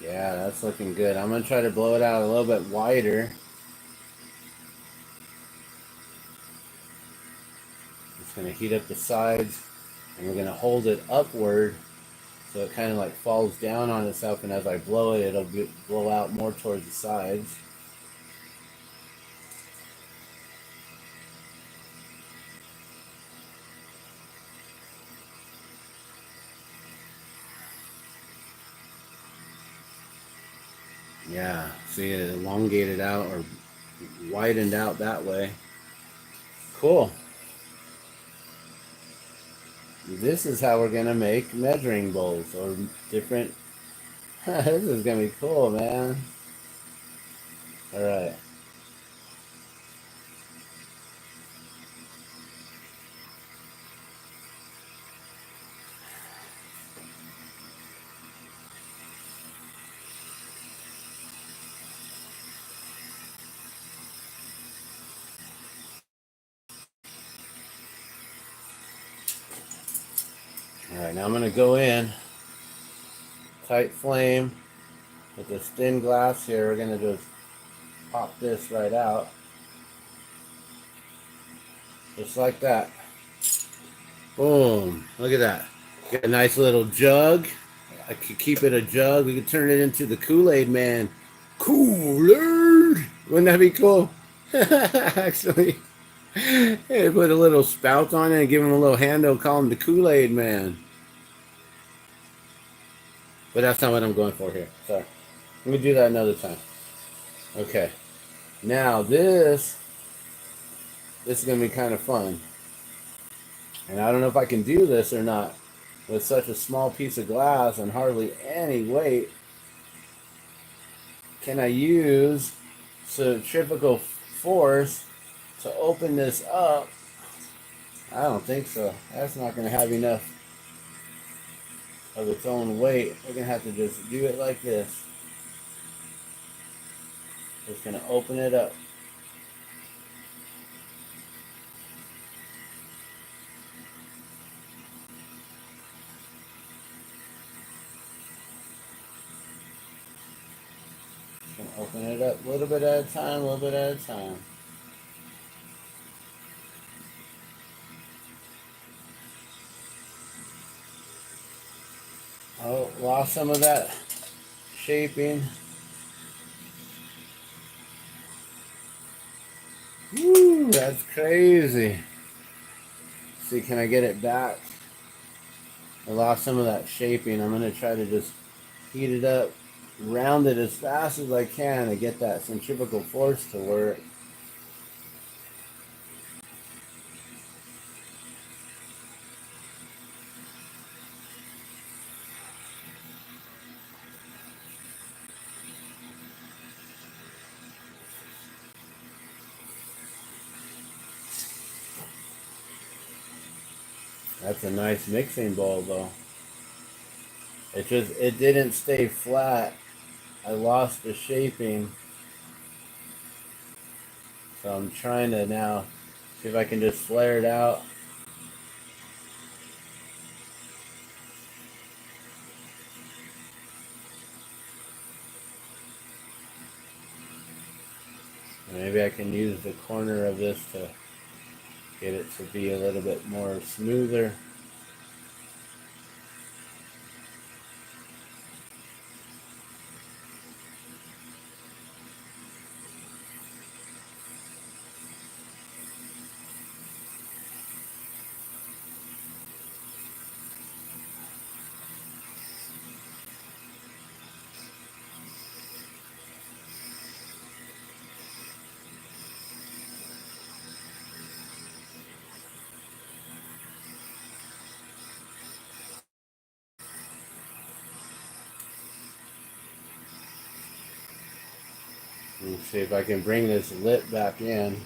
Yeah, that's looking good. I'm gonna try to blow it out a little bit wider. Just gonna heat up the sides, and we're gonna hold it upward so it kind of like falls down on itself, and as I blow it, it'll blow out more towards the sides. Yeah, see it elongated out or widened out that way. Cool. This is how we're gonna make measuring bowls or different. This is gonna be cool, man. All right. All right. Now I'm gonna go in tight flame with this thin glass here. We're gonna just pop this right out, just like that. Boom. Look at that. Got a nice little jug. I could keep it a jug. We could turn it into the Kool-Aid man. Kool-Aid! Wouldn't that be cool? Actually, hey, put a little spout on it and give him a little handle, call him the Kool-Aid man. But that's not what I'm going for here. Sorry. Let me do that another time. Okay. Now this is going to be kind of fun. And I don't know if I can do this or not. With such a small piece of glass and hardly any weight, can I use centrifugal force to open this up? I don't think so. That's not going to have enough of its own weight. We're going to have to just do it like this. Just going to open it up. Just going to open it up a little bit at a time, a little bit at a time. Oh, lost some of that shaping. Woo, that's crazy. See, can I get it back? I lost some of that shaping. I'm going to try to just heat it up, round it as fast as I can to get that centrifugal force to work. That's a nice mixing bowl though. It didn't stay flat. I lost the shaping. So I'm trying to now see if I can just flare it out. Maybe I can use the corner of this to get it to be a little bit more smoother. Let's see if I can bring this lip back in.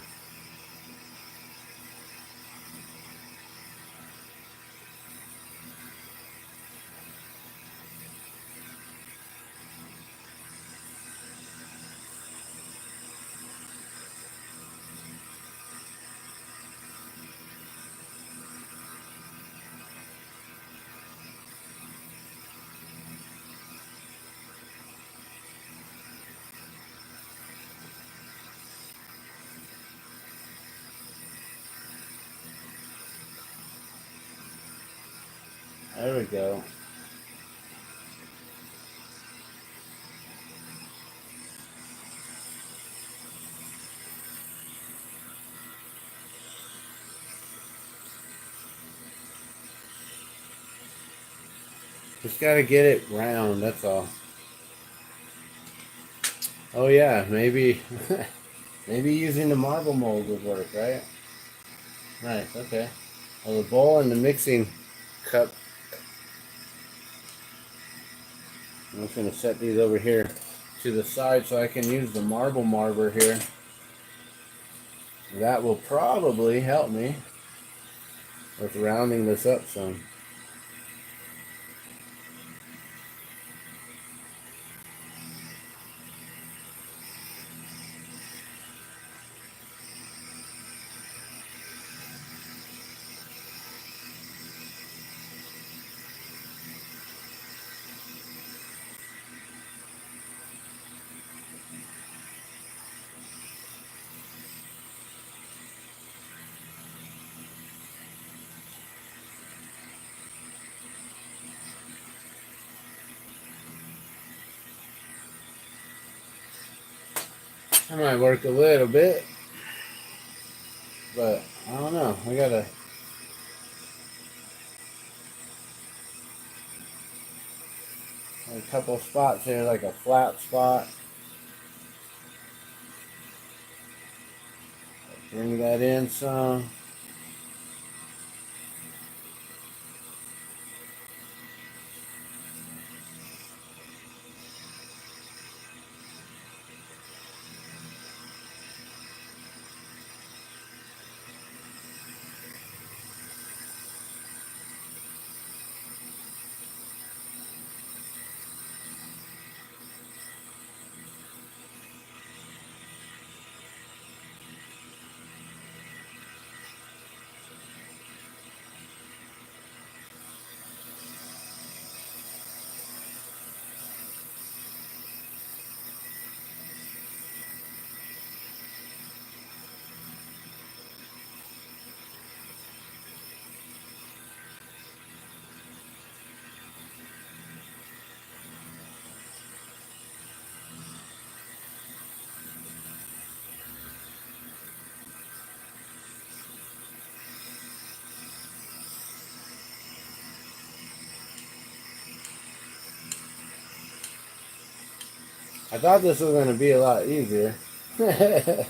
There we go. Just gotta get it round, that's all. Oh yeah, maybe maybe using the marble mold would work, right? Nice, okay. Well, the bowl and the mixing cup. I'm just gonna set these over here to the side so I can use the marble marber here. That will probably help me with rounding this up some. I might work a little bit, but I don't know. I gotta. A couple spots here, like a flat spot. Bring that in some. I thought this was going to be a lot easier. And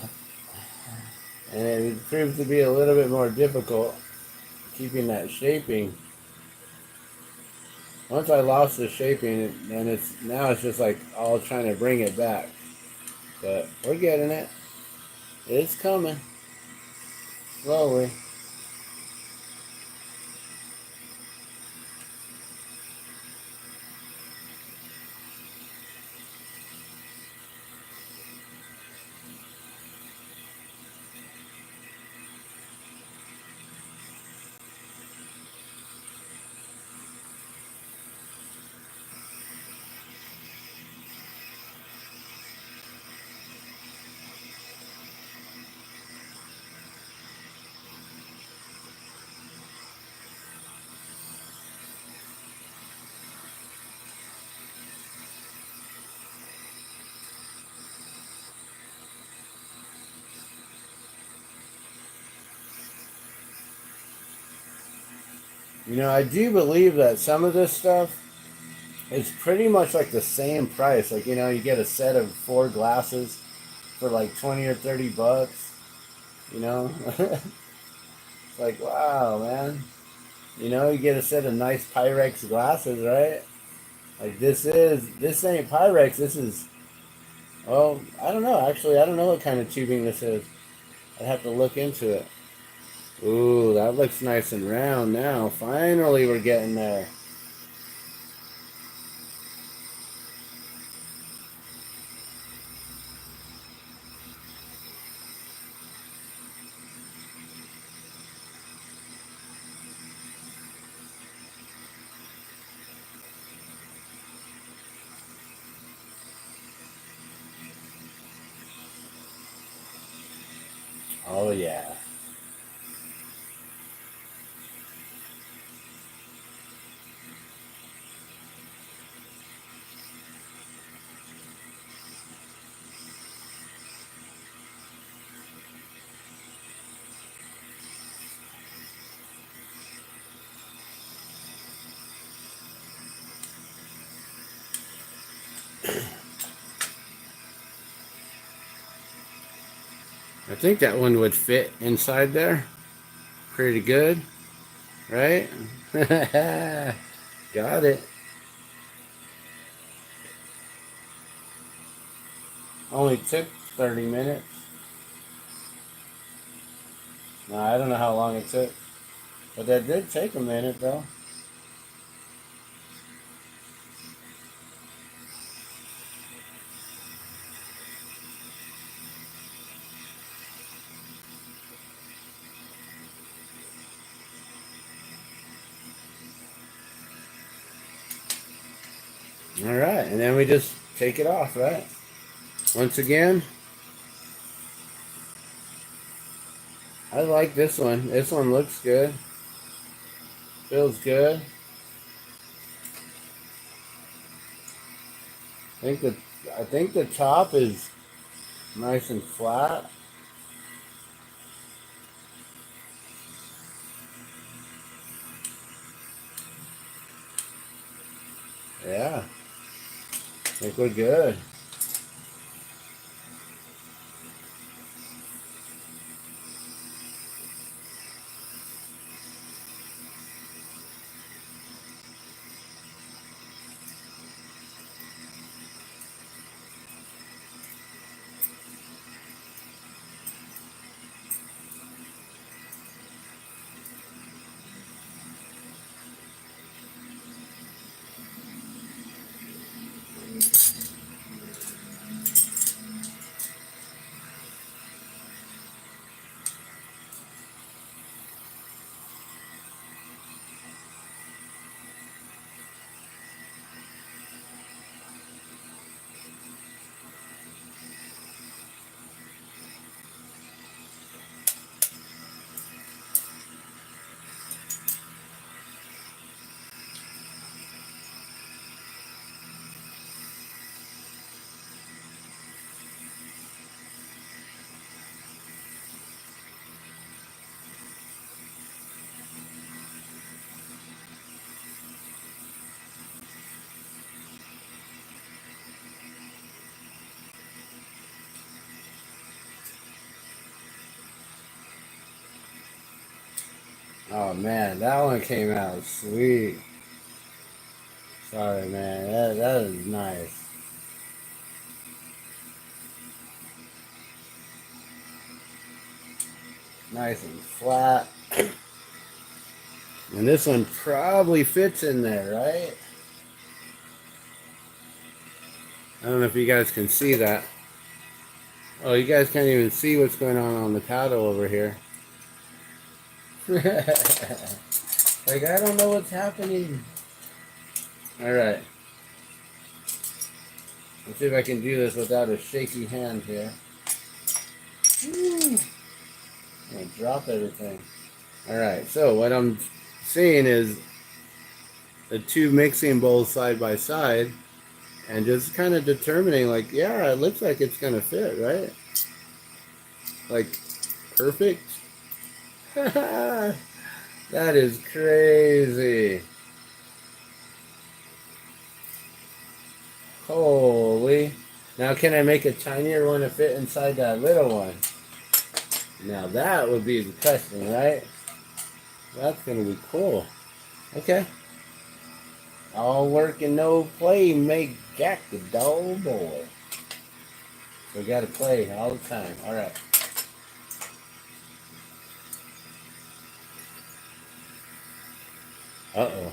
it proved to be a little bit more difficult keeping that shaping. Once I lost the shaping, then now it's just like all trying to bring it back. But we're getting it. It's coming. Slowly. You know, I do believe that some of this stuff is pretty much like the same price. Like, you know, you get a set of 4 glasses for like 20 or 30 bucks. You know? It's like, wow, man. You know, you get a set of nice Pyrex glasses, right? Like this ain't Pyrex. This is, well, I don't know. Actually, I don't know what kind of tubing this is. I'd have to look into it. Ooh, that looks nice and round now. Finally, we're getting there. Oh, yeah. I think that one would fit inside there pretty good, right? Got it. Only took 30 minutes. No, I don't know how long it took, but that did take a minute though. All right, and then we just take it off, right? Once again, I like this one. This one looks good. Feels good. I think the top is Nice and flat. Yeah, I think we're good. Oh man, that one came out sweet. Sorry, man. That is nice. Nice and flat. And this one probably fits in there, right? I don't know if you guys can see that. Oh, you guys can't even see what's going on the paddle over here. Like, I don't know what's happening. All right. Let's see if I can do this without a shaky hand here. Woo. I'm gonna drop everything. All right. So what I'm seeing is the two mixing bowls side by side, and just kind of determining, like, yeah, it looks like it's gonna fit, right? Like, perfect. That is crazy. Holy. Now, can I make a tinier one to fit inside that little one? Now, that would be the question, right? That's going to be cool. Okay. All work and no play make Jack the dull boy. So we got to play all the time. All right. Uh-oh.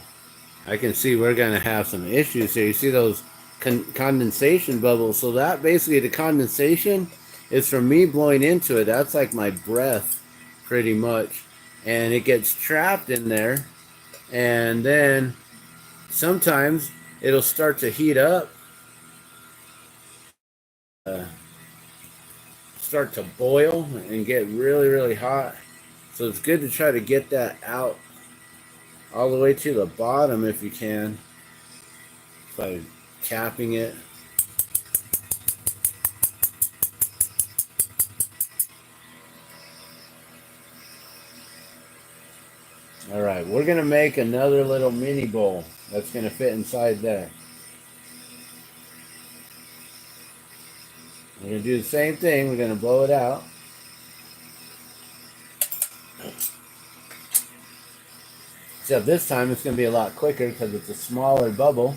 I can see we're going to have some issues here. You see those condensation bubbles? So that basically, the condensation is from me blowing into it. That's like my breath, pretty much. And it gets trapped in there. And then sometimes it'll start to heat up, uh, start to boil, and get really, really hot. So it's good to try to get that out all the way to the bottom if you can, by capping it. All right, we're gonna make another little mini bowl that's gonna fit inside there. We're gonna do the same thing. We're gonna blow it out. Except this time it's gonna be a lot quicker because it's a smaller bubble.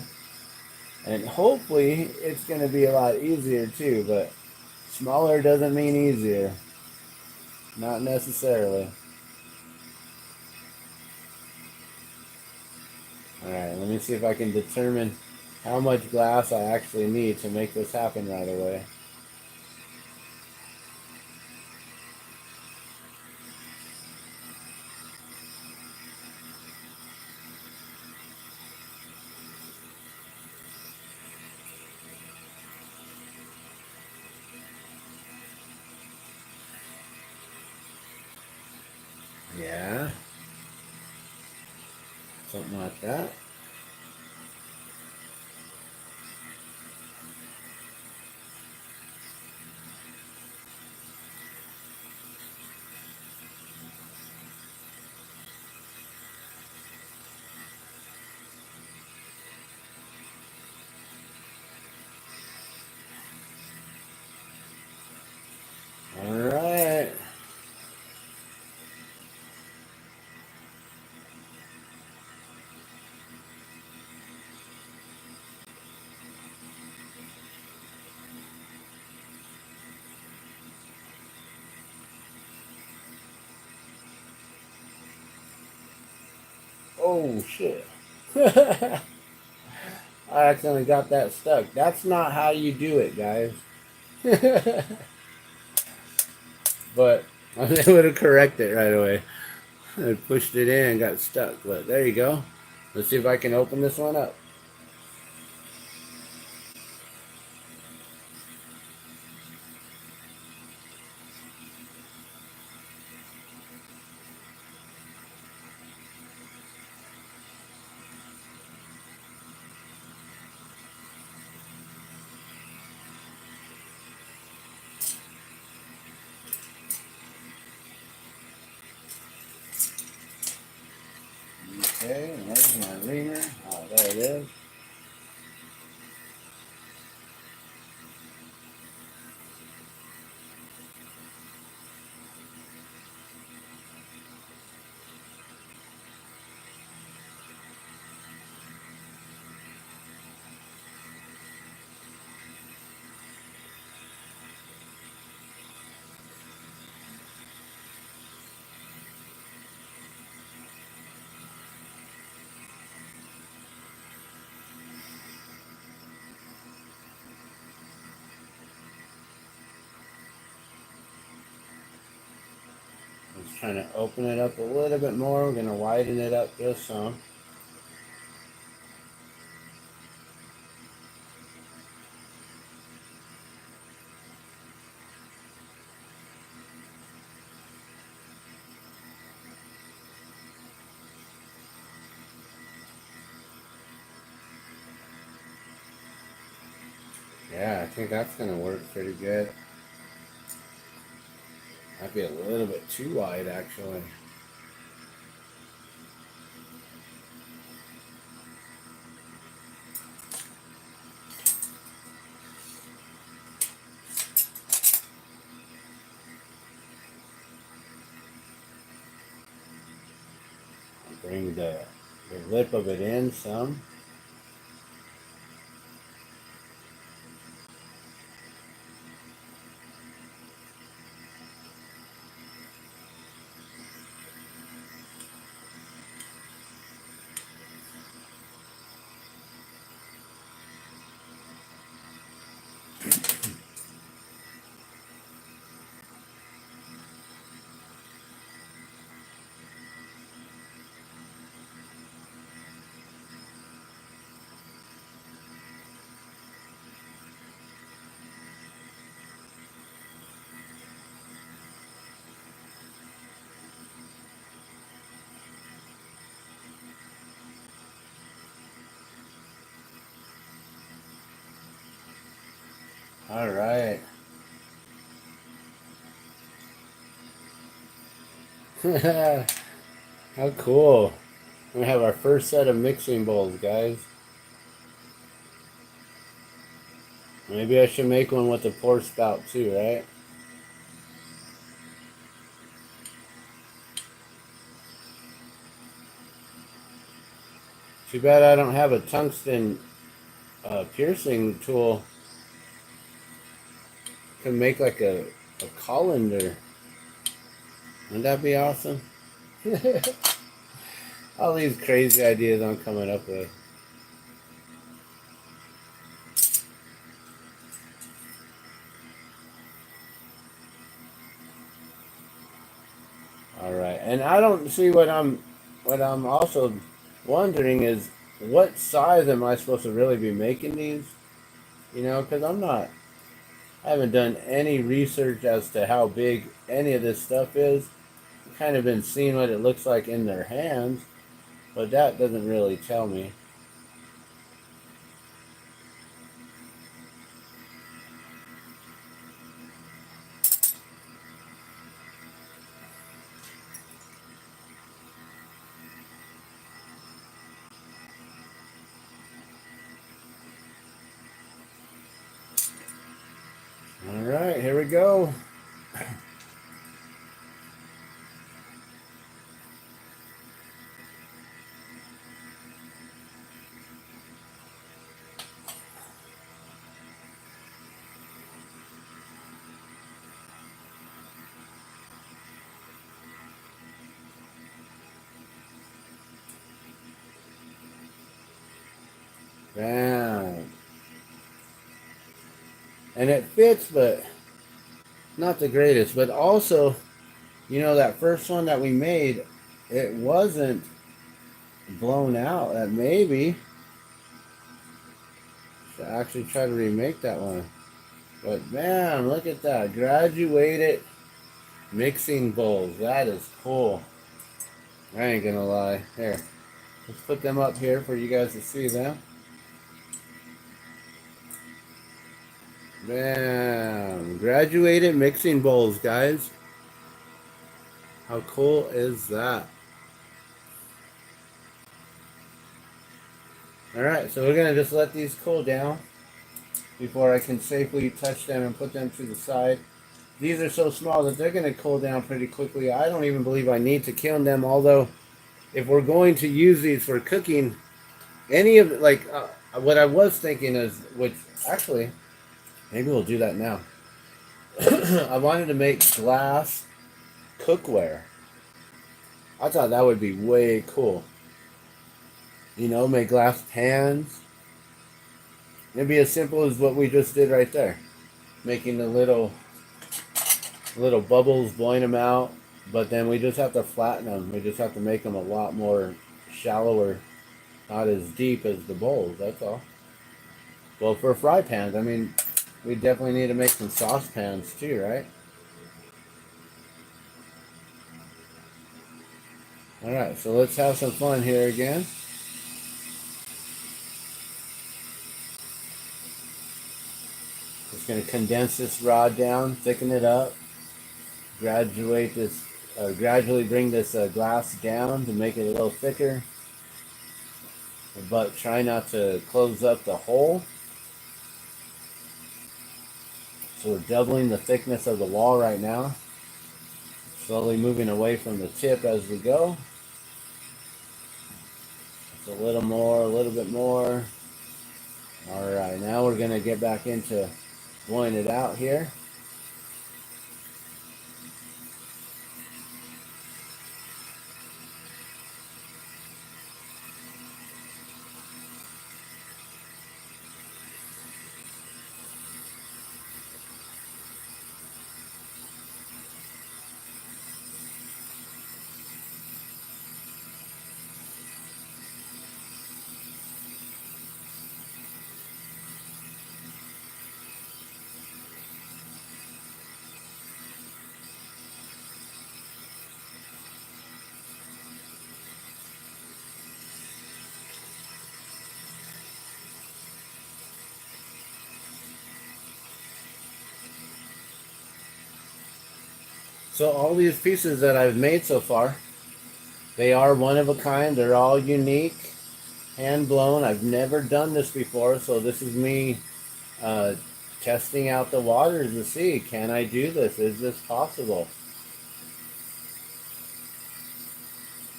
And hopefully it's gonna be a lot easier too, but smaller doesn't mean easier. Not necessarily. Alright, let me see if I can determine how much glass I actually need to make this happen right away. Yeah, something like that. Oh shit. I accidentally got that stuck. That's not how you do it, guys. But I was able to correct it right away. I pushed it in and got stuck. But there you go. Let's see if I can open this one up. Okay, and there's my reamer. Oh, there it is. Just trying to open it up a little bit more. We're going to widen it up just some. Yeah, I think that's going to work pretty good. Might be a little bit too wide, actually. Bring the lip of it in some. All right. How cool. We have our first set of mixing bowls, guys. Maybe I should make one with a pour spout too, right? Too bad I don't have a tungsten piercing tool. Can make like a colander. Wouldn't that be awesome? All these crazy ideas I'm coming up with. All right, and I don't see what I'm also wondering is what size am I supposed to really be making these? You know, because I haven't done any research as to how big any of this stuff is. I've kind of been seeing what it looks like in their hands, but that doesn't really tell me. All right, here we go. Bam. And it fits, but not the greatest. But also, you know, that first one that we made, it wasn't blown out. That maybe should actually try to remake that one. But man, look at that. Graduated mixing bowls. That is cool. I ain't gonna lie. Here. Let's put them up here for you guys to see them. Bam. Graduated mixing bowls, guys. How cool is that? Alright, so we're gonna just let these cool down before I can safely touch them and put them to the side. These are so small that they're going to cool down pretty quickly. I don't even believe I need to kiln them, although if we're going to use these for cooking, any of it, like what I was thinking is, which actually, maybe we'll do that now. I wanted to make glass cookware. I thought that would be way cool. You know, make glass pans. It'd be as simple as what we just did right there. Making the little bubbles, blowing them out, but then we just have to flatten them. We just have to make them a lot more shallower, not as deep as the bowls, that's all. Well, for fry pans, I mean, we definitely need to make some saucepans too, right? Alright, so let's have some fun here again. Just going to condense this rod down, thicken it up, gradually bring this glass down to make it a little thicker, but try not to close up the hole. So we're doubling the thickness of the wall right now, slowly moving away from the tip as we go. Just a little more, a little bit more. Alright, now we're going to get back into blowing it out here. So all these pieces that I've made so far, they are one of a kind. They're all unique, hand blown. I've never done this before, so this is me testing out the waters to see, can I do this? Is this possible?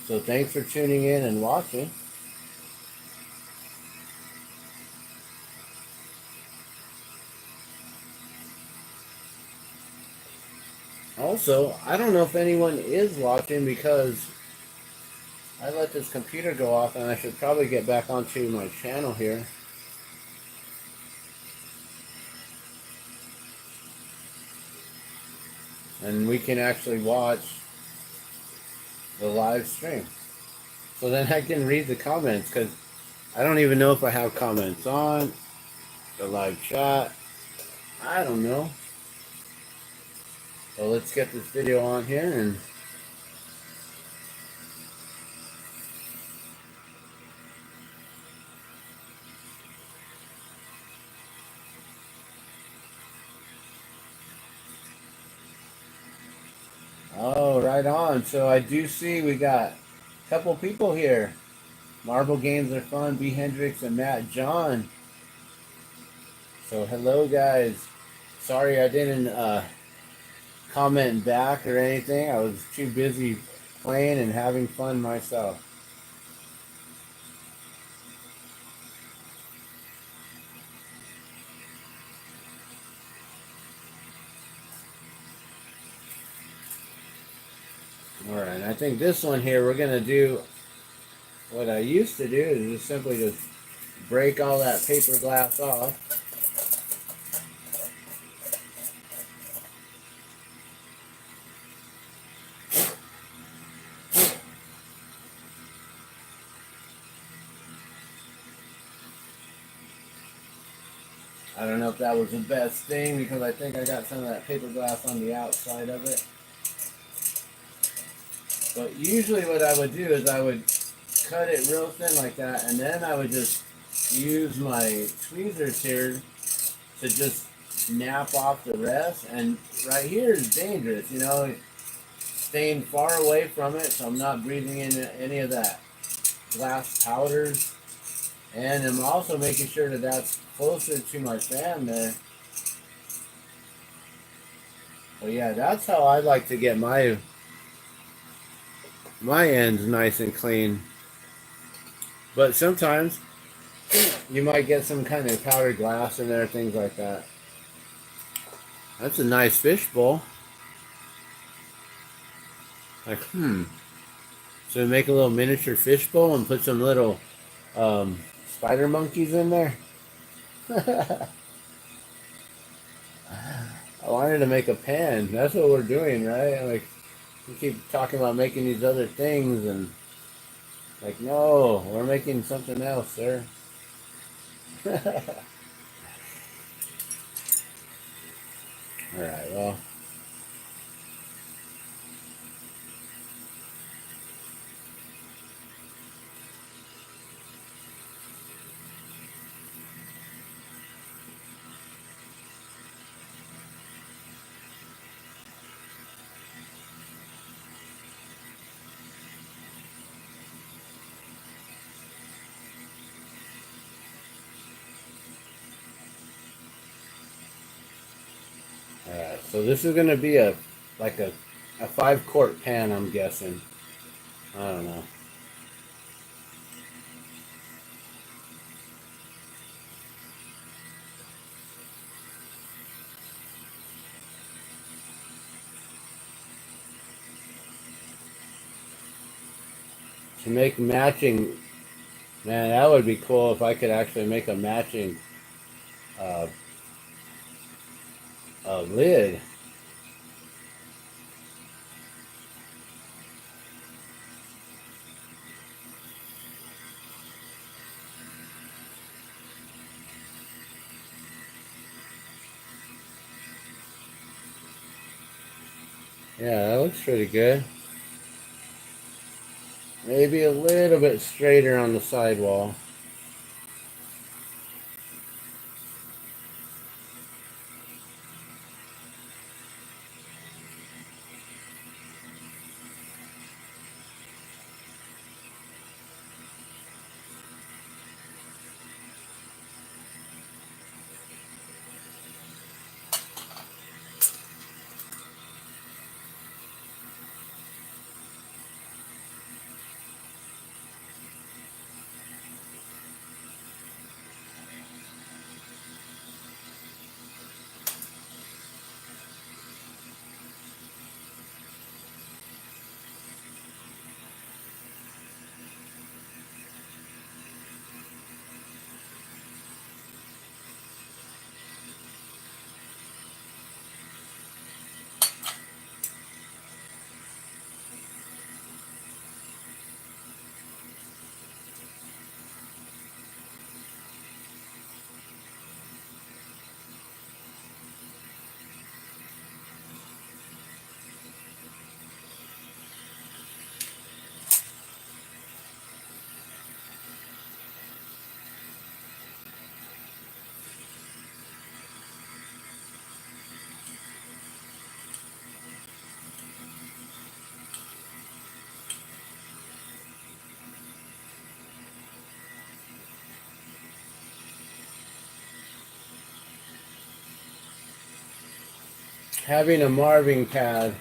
So thanks for tuning in and watching. Also, I don't know if anyone is watching because I let this computer go off, and I should probably get back onto my channel here. And we can actually watch the live stream. So then I can read the comments, because I don't even know if I have comments on the live chat. I don't know. So let's get this video on here and oh, right on. So I do see we got a couple people here. Marble games are fun. B. Hendrix and Matt John. So hello, guys. Sorry I didn't comment back or anything. I was too busy playing and having fun myself. Alright, I think this one here we're going to do what I used to do, is just simply just break all that paper glass off. I don't know if that was the best thing because I think I got some of that paper glass on the outside of it. But usually what I would do is I would cut it real thin like that, and then I would just use my tweezers here to just snap off the rest. And right here is dangerous, you know, staying far away from it so I'm not breathing in any of that glass powders. And I'm also making sure that that's closer to my fan there. But yeah, that's how I like to get my ends nice and clean. But sometimes you might get some kind of powdered glass in there, things like that. That's a nice fish bowl. Like, so make a little miniature fish bowl and put some little spider monkeys in there. I wanted to make a pan. That's what we're doing, right? Like, we keep talking about making these other things, and like, no, we're making something else, sir. All right, well. Alright, so this is gonna be a 5-quart pan, I'm guessing. I don't know. To make matching, man, that would be cool if I could actually make a matching uh, lid. Yeah, that looks pretty good. Maybe a little bit straighter on the sidewall. Having a Marvin pad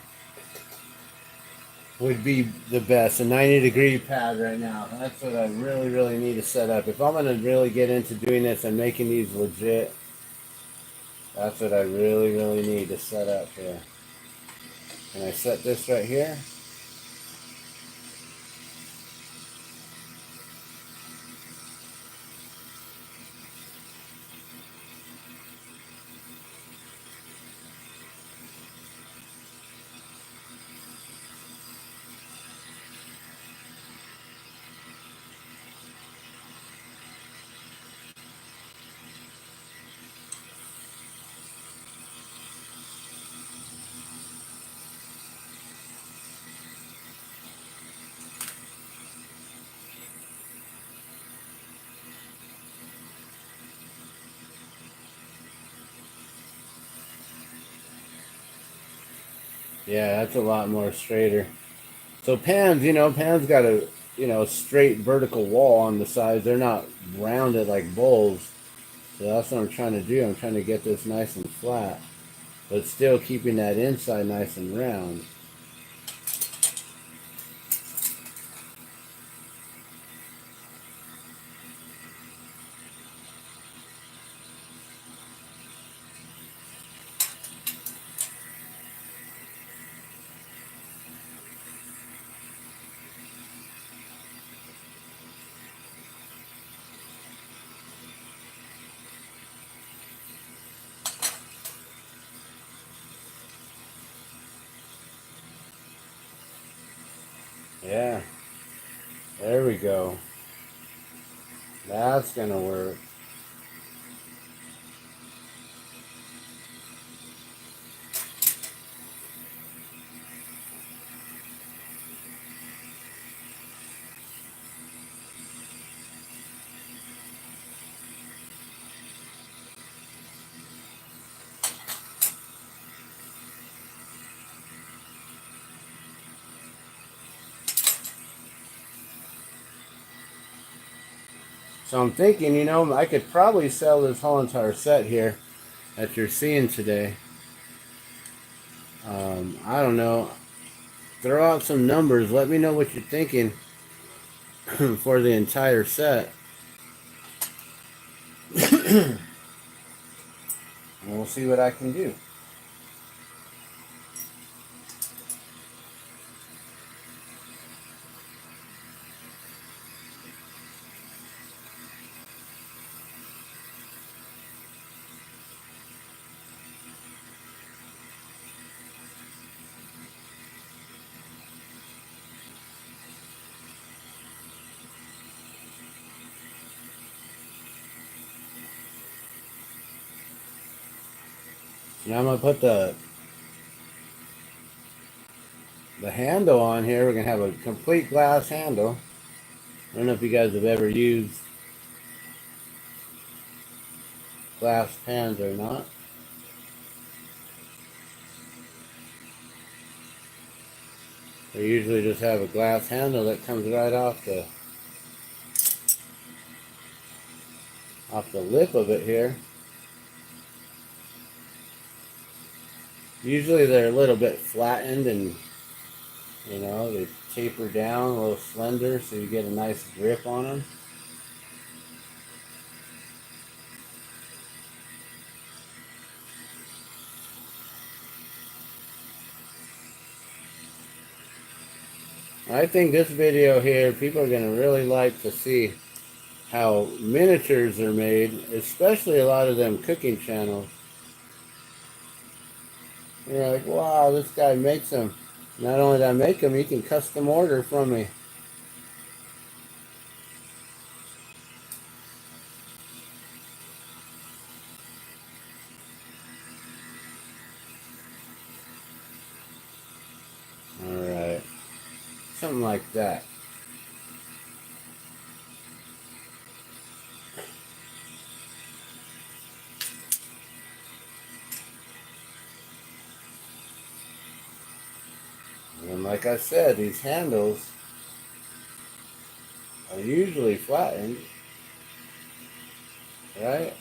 would be the best. A 90-degree pad right now. That's what I really, really need to set up. If I'm going to really get into doing this and making these legit, that's what I really, really need to set up here. Can I set this right here? Yeah, that's a lot more straighter. So pans, you know, pans got a, you know, straight vertical wall on the sides. They're not rounded like bowls. So that's what I'm trying to do. I'm trying to get this nice and flat, but still keeping that inside nice and round. Yeah, there we go. That's gonna work. So I'm thinking, you know, I could probably sell this whole entire set here that you're seeing today. I don't know. Throw out some numbers. Let me know what you're thinking for the entire set. And we'll see what I can do. Now I'm gonna put the handle on here. We're gonna have a complete glass handle. I don't know if you guys have ever used glass pans or not. They usually just have a glass handle that comes right off the lip of it here. Usually they're a little bit flattened and, you know, they taper down a little slender so you get a nice grip on them. I think this video here, people are going to really like to see how miniatures are made, especially a lot of them cooking channels. You're like, wow, this guy makes them. Not only did I make them, he can custom order from me. Alright, something like that. And like I said, these handles are usually flattened, right?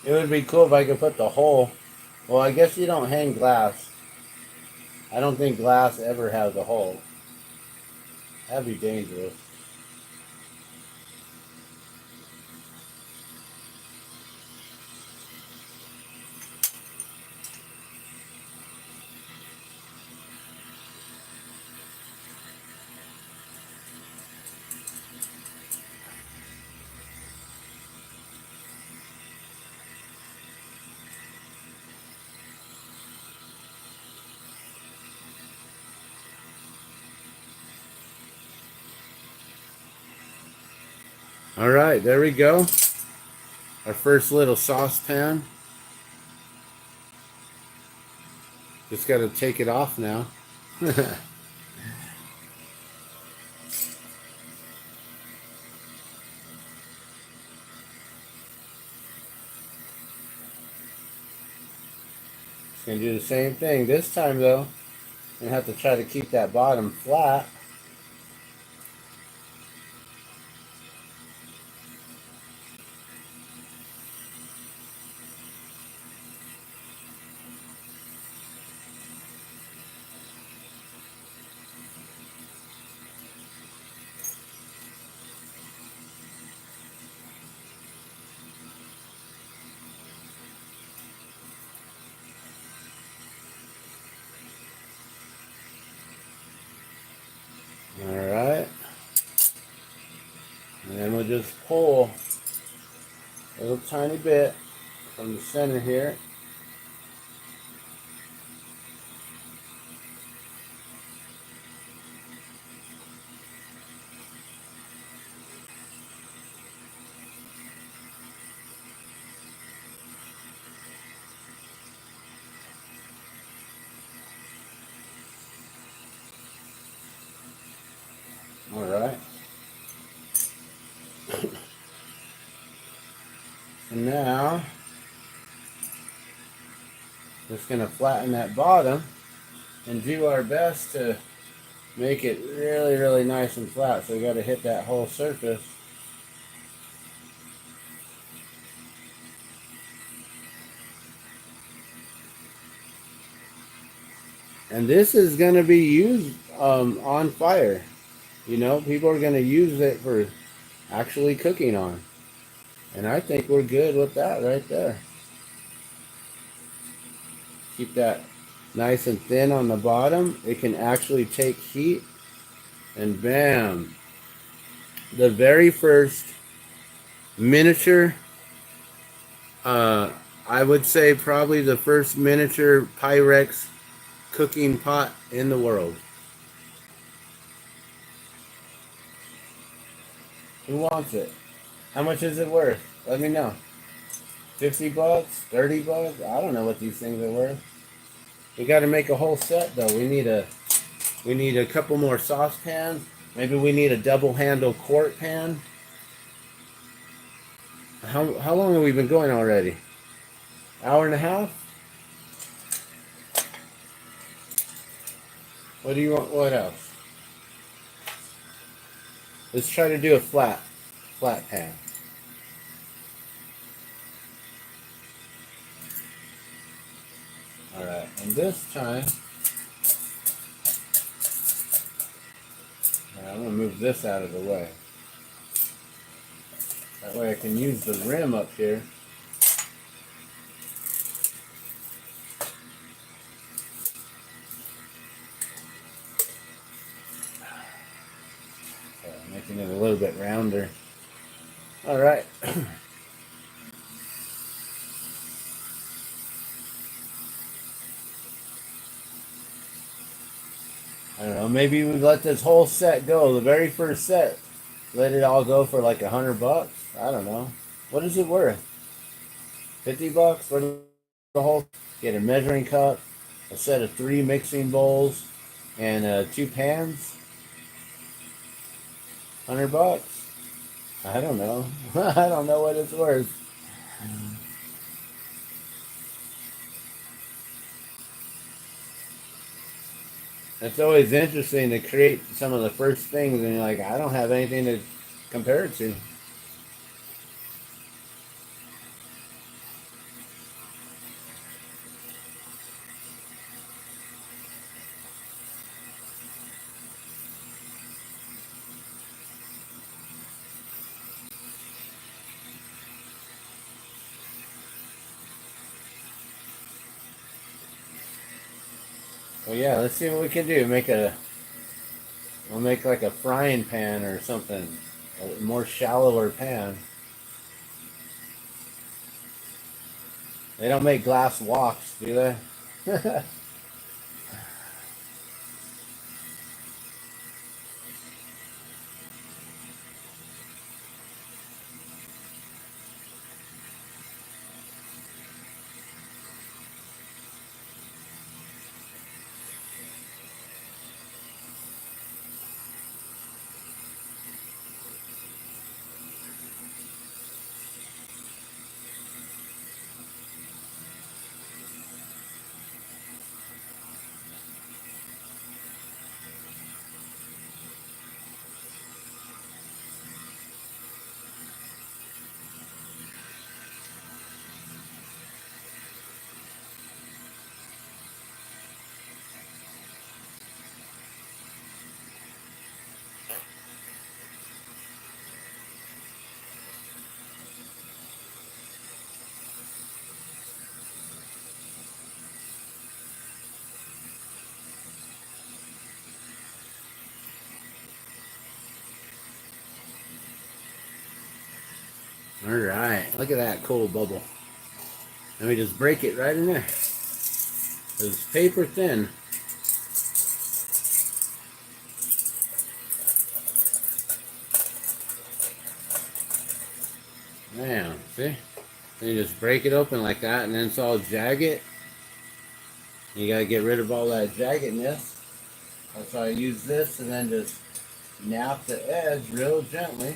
It would be cool if I could put the hole. Well, I guess you don't hang glass. I don't think glass ever has a hole. That'd be dangerous. All right, there we go. Our first little saucepan. Just got to take it off now. Gonna do the same thing this time though. Gonna have to try to keep that bottom flat. Alright. And then we'll just pull a little tiny bit from the center here. Alright. And now, just going to flatten that bottom and do our best to make it really, really nice and flat. So we got to hit that whole surface. And this is going to be used on fire. You know, people are going to use it for actually cooking on. And I think we're good with that right there. Keep that nice and thin on the bottom. It can actually take heat. And bam. The very first miniature, I would say probably the first miniature Pyrex cooking pot in the world. Who wants it? How much is it worth? Let me know. 50 bucks? 30 bucks? I don't know what these things are worth. We got to make a whole set though. We need a couple more saucepans. Maybe we need a double handle quart pan. How long have we been going already? Hour and a half? What do you want? What else? Let's try to do a flat pan. Alright, and this time, I'm going to move this out of the way. That way I can use the rim up here. Making it a little bit rounder. Alright. I don't know, maybe we let this whole set go. The very first set, let it all go for like $100. I don't know. What is it worth? 50 bucks for the whole. Get a measuring cup, a set of 3 mixing bowls, and 2 pans. $100? I don't know. I don't know what it's worth. It's always interesting to create some of the first things and you're like, I don't have anything to compare it to. Well, yeah, let's see what we can do. We'll make like a frying pan or something, a more shallower pan. They don't make glass woks, do they? Alright, look at that cold bubble. Let me just break it right in there. It's paper thin. Man, see? Then you just break it open like that, and then it's all jagged. You gotta get rid of all that jaggedness. That's why I use this, and then just nap the edge real gently.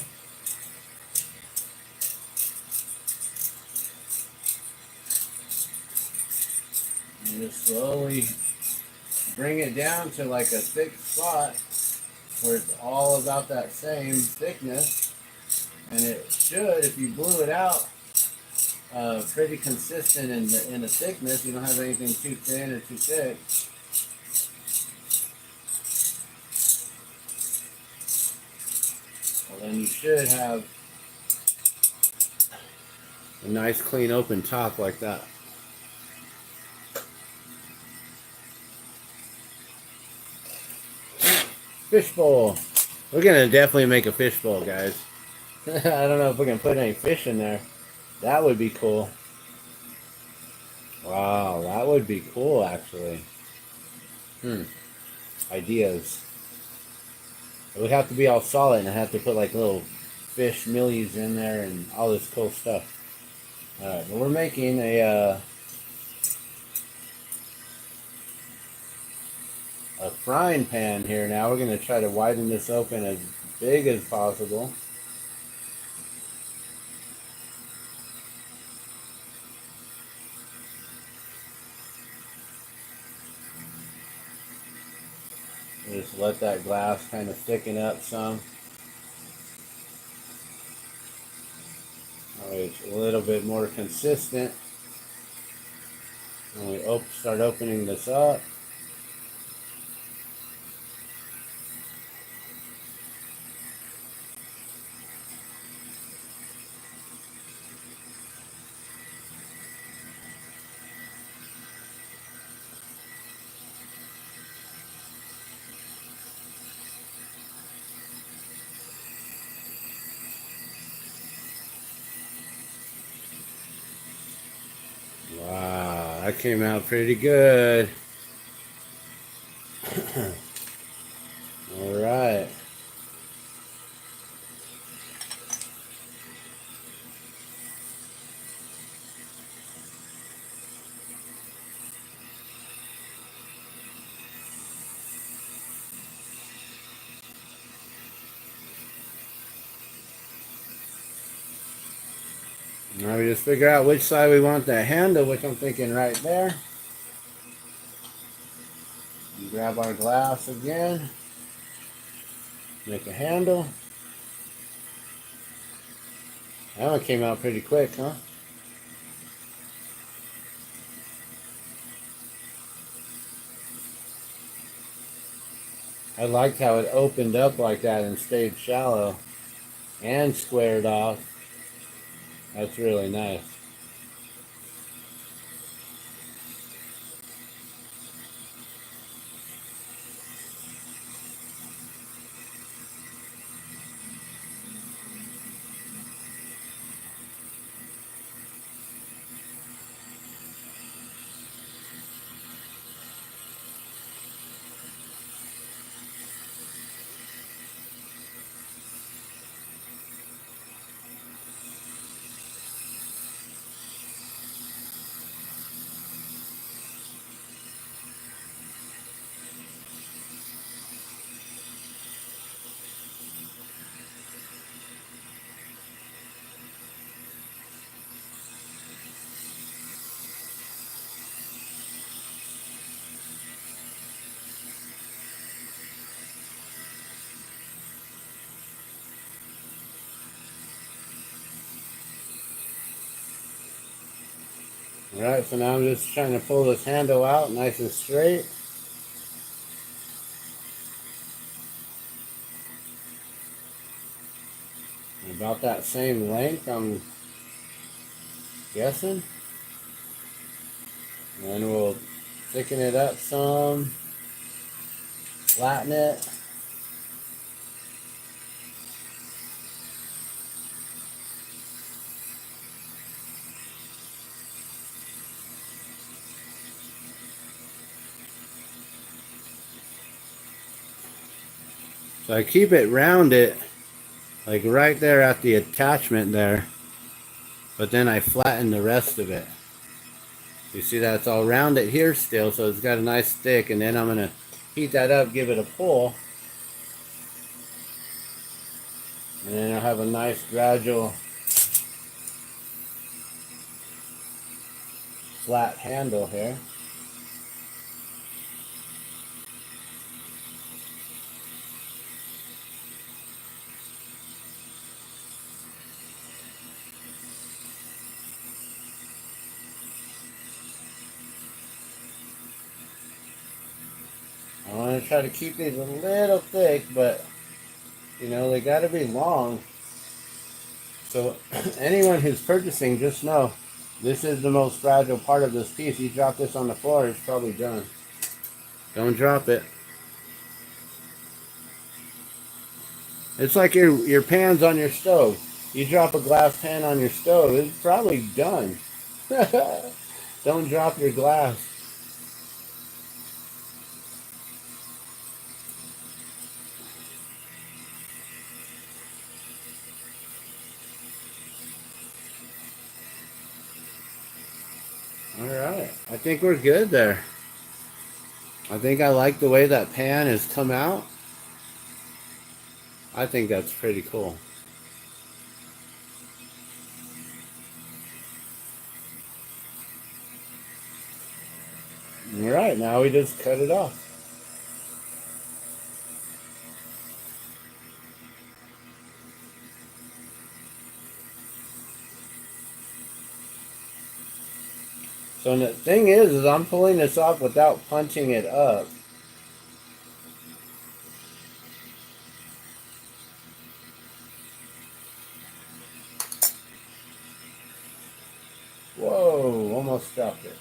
And just slowly bring it down to like a thick spot where it's all about that same thickness. And it should, if you blew it out, pretty consistent in the thickness. You don't have anything too thin or too thick. Well, then you should have a nice clean open top like that. Fishbowl. We're gonna definitely make a fishbowl, guys. I don't know if we can put any fish in there. That would be cool. Wow, that would be cool, actually. Ideas. It would have to be all solid, and I have to put like little fish millies in there and all this cool stuff. Alright, but we're making a frying pan here now. We're going to try to widen this open as big as possible. Just let that glass kind of thicken up some. It's a little bit more consistent. When we start opening this up. Wow, that came out pretty good. All right. Now we just figure out which side we want that handle, which I'm thinking right there. And grab our glass again. Make a handle. That one came out pretty quick, huh? I liked how it opened up like that and stayed shallow and squared off. That's really nice. Alright, so now I'm just trying to pull this handle out nice and straight. About that same length, I'm guessing. And then we'll thicken it up some, flatten it. So I keep it rounded, like right there at the attachment there, but then I flatten the rest of it. You see that it's all rounded here still, so it's got a nice thick, and then I'm gonna heat that up, give it a pull, and then I'll have a nice gradual flat handle here. I want to try to keep these a little thick, but you know, they got to be long. So anyone who's purchasing, just know this is the most fragile part of this piece. You drop this on the floor, it's probably done. Don't drop it. It's like your pans on your stove. You drop a glass pan on your stove, it's probably done. Don't drop your glass. Alright, I think we're good there. I think I like the way that pan has come out. I think that's pretty cool. Alright, now we just cut it off. So the thing is I'm pulling this off without punching it up. Whoa, almost dropped it.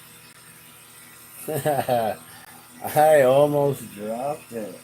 I almost dropped it.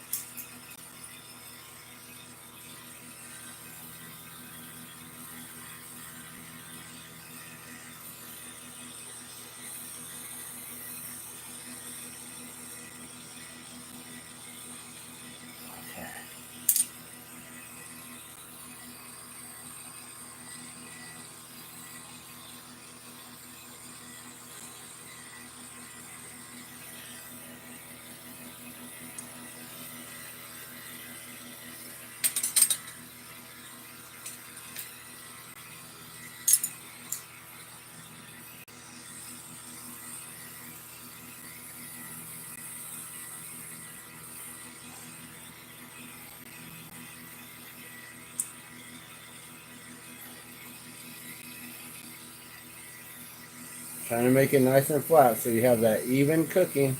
Trying to make it nice and flat so you have that even cooking.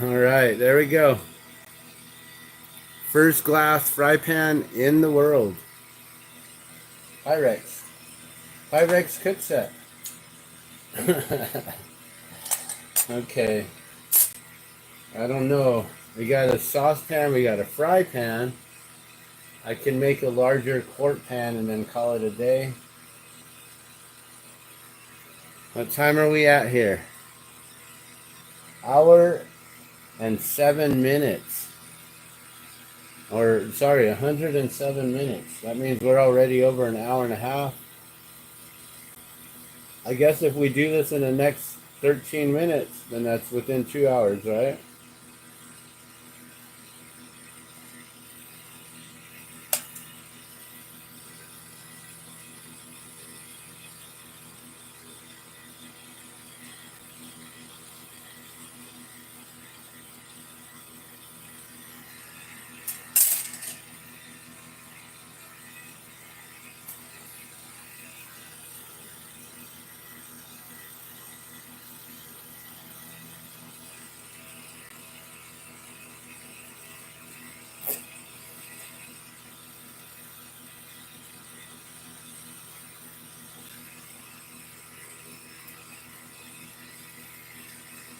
Alright, there we go. First glass fry pan in the world. Pyrex. Pyrex cook set. Okay. I don't know. We got a saucepan, we got a fry pan. I can make a larger quart pan and then call it a day. What time are we at here? Hour and 7 minutes. Or, sorry, 107 minutes. That means we're already over an hour and a half. I guess if we do this in the next 13 minutes, then that's within 2 hours, right?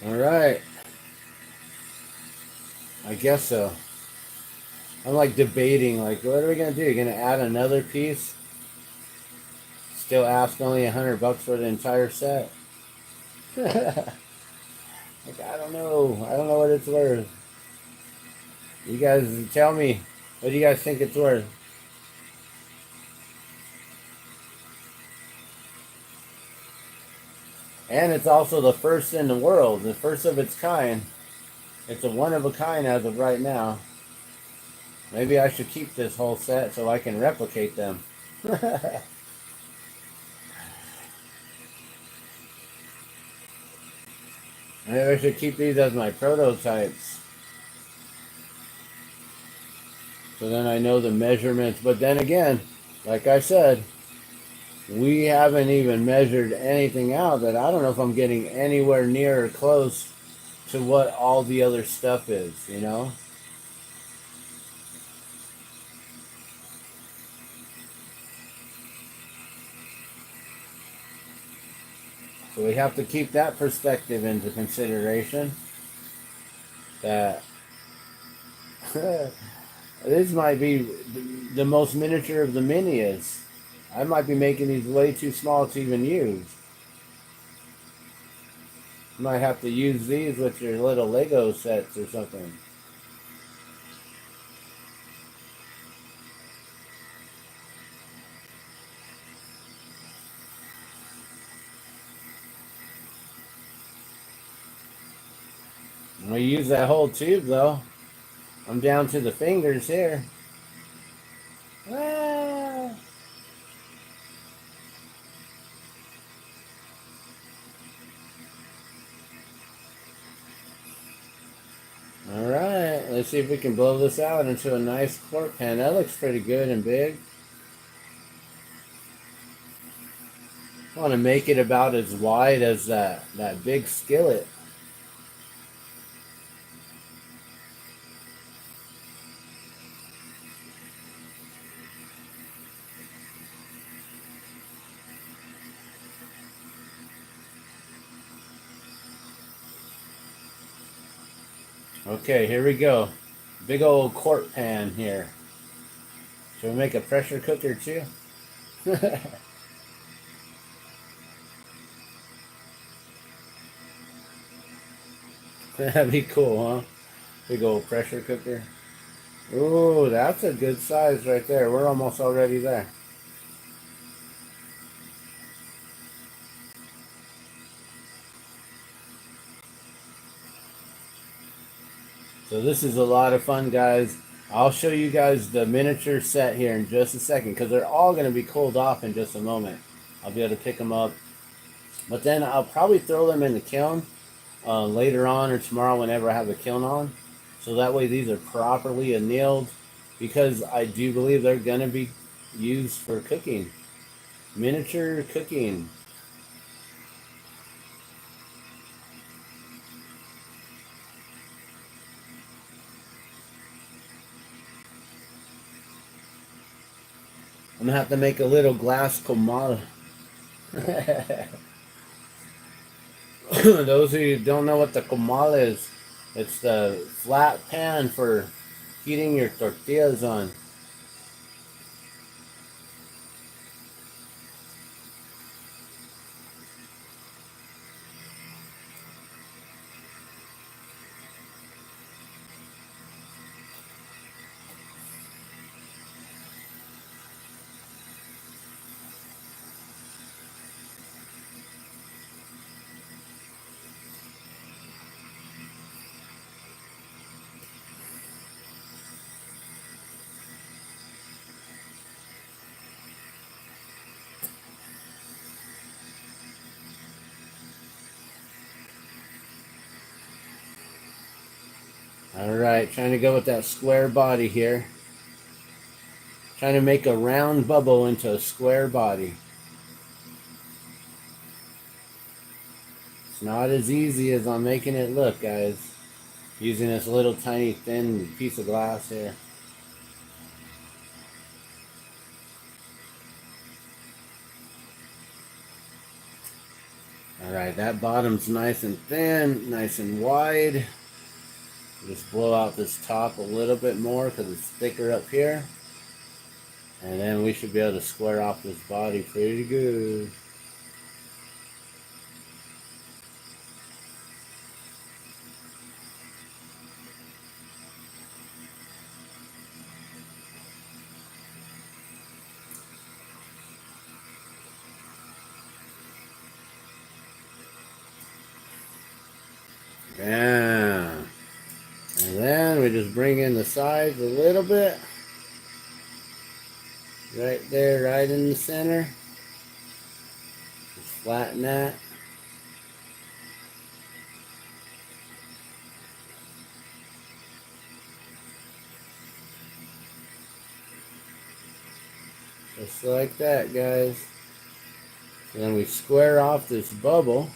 All right. I guess so. I'm like debating, like, what are we gonna do? You're gonna add another piece? Still ask only $100 for the entire set? Like, I don't know. I don't know what it's worth. You guys tell me. What do you guys think it's worth? And it's also the first in the world, the first of its kind. It's a one of a kind as of right now. Maybe I should keep this whole set so I can replicate them. Maybe I should keep these as my prototypes. So then I know the measurements. But then again, like I said, we haven't even measured anything out that I don't know if I'm getting anywhere near or close to what all the other stuff is, you know? So we have to keep that perspective into consideration. That this might be the most miniature of the mini is. I might be making these way too small to even use. You might have to use these with your little Lego sets or something. I'm gonna use that whole tube though. I'm down to the fingers here. Ah. Alright, let's see if we can blow this out into a nice quart pan. That looks pretty good and big. I want to make it about as wide as that big skillet. Okay, here we go. Big old quart pan here. Should we make a pressure cooker too? That'd be cool, huh? Big old pressure cooker. Ooh, that's a good size right there. We're almost already there. So this is a lot of fun, guys. I'll show you guys the miniature set here in just a second because they're all going to be cooled off in just a moment. I'll be able to pick them up. But then I'll probably throw them in the kiln later on or tomorrow whenever I have the kiln on. So that way these are properly annealed because I do believe they're going to be used for cooking. Miniature cooking. I'm going to have to make a little glass comal. Those of you who don't know what the comal is, it's the flat pan for heating your tortillas on. Alright, trying to go with that square body here. Trying to make a round bubble into a square body. It's not as easy as I'm making it look, guys. Using this little tiny thin piece of glass here. Alright, that bottom's nice and thin, nice and wide. Just blow out this top a little bit more because it's thicker up here. And then we should be able to square off this body pretty good. Yeah. And then we just bring in the sides a little bit. Right there, right in the center. Just flatten that. Just like that, guys. And then we square off this bubble.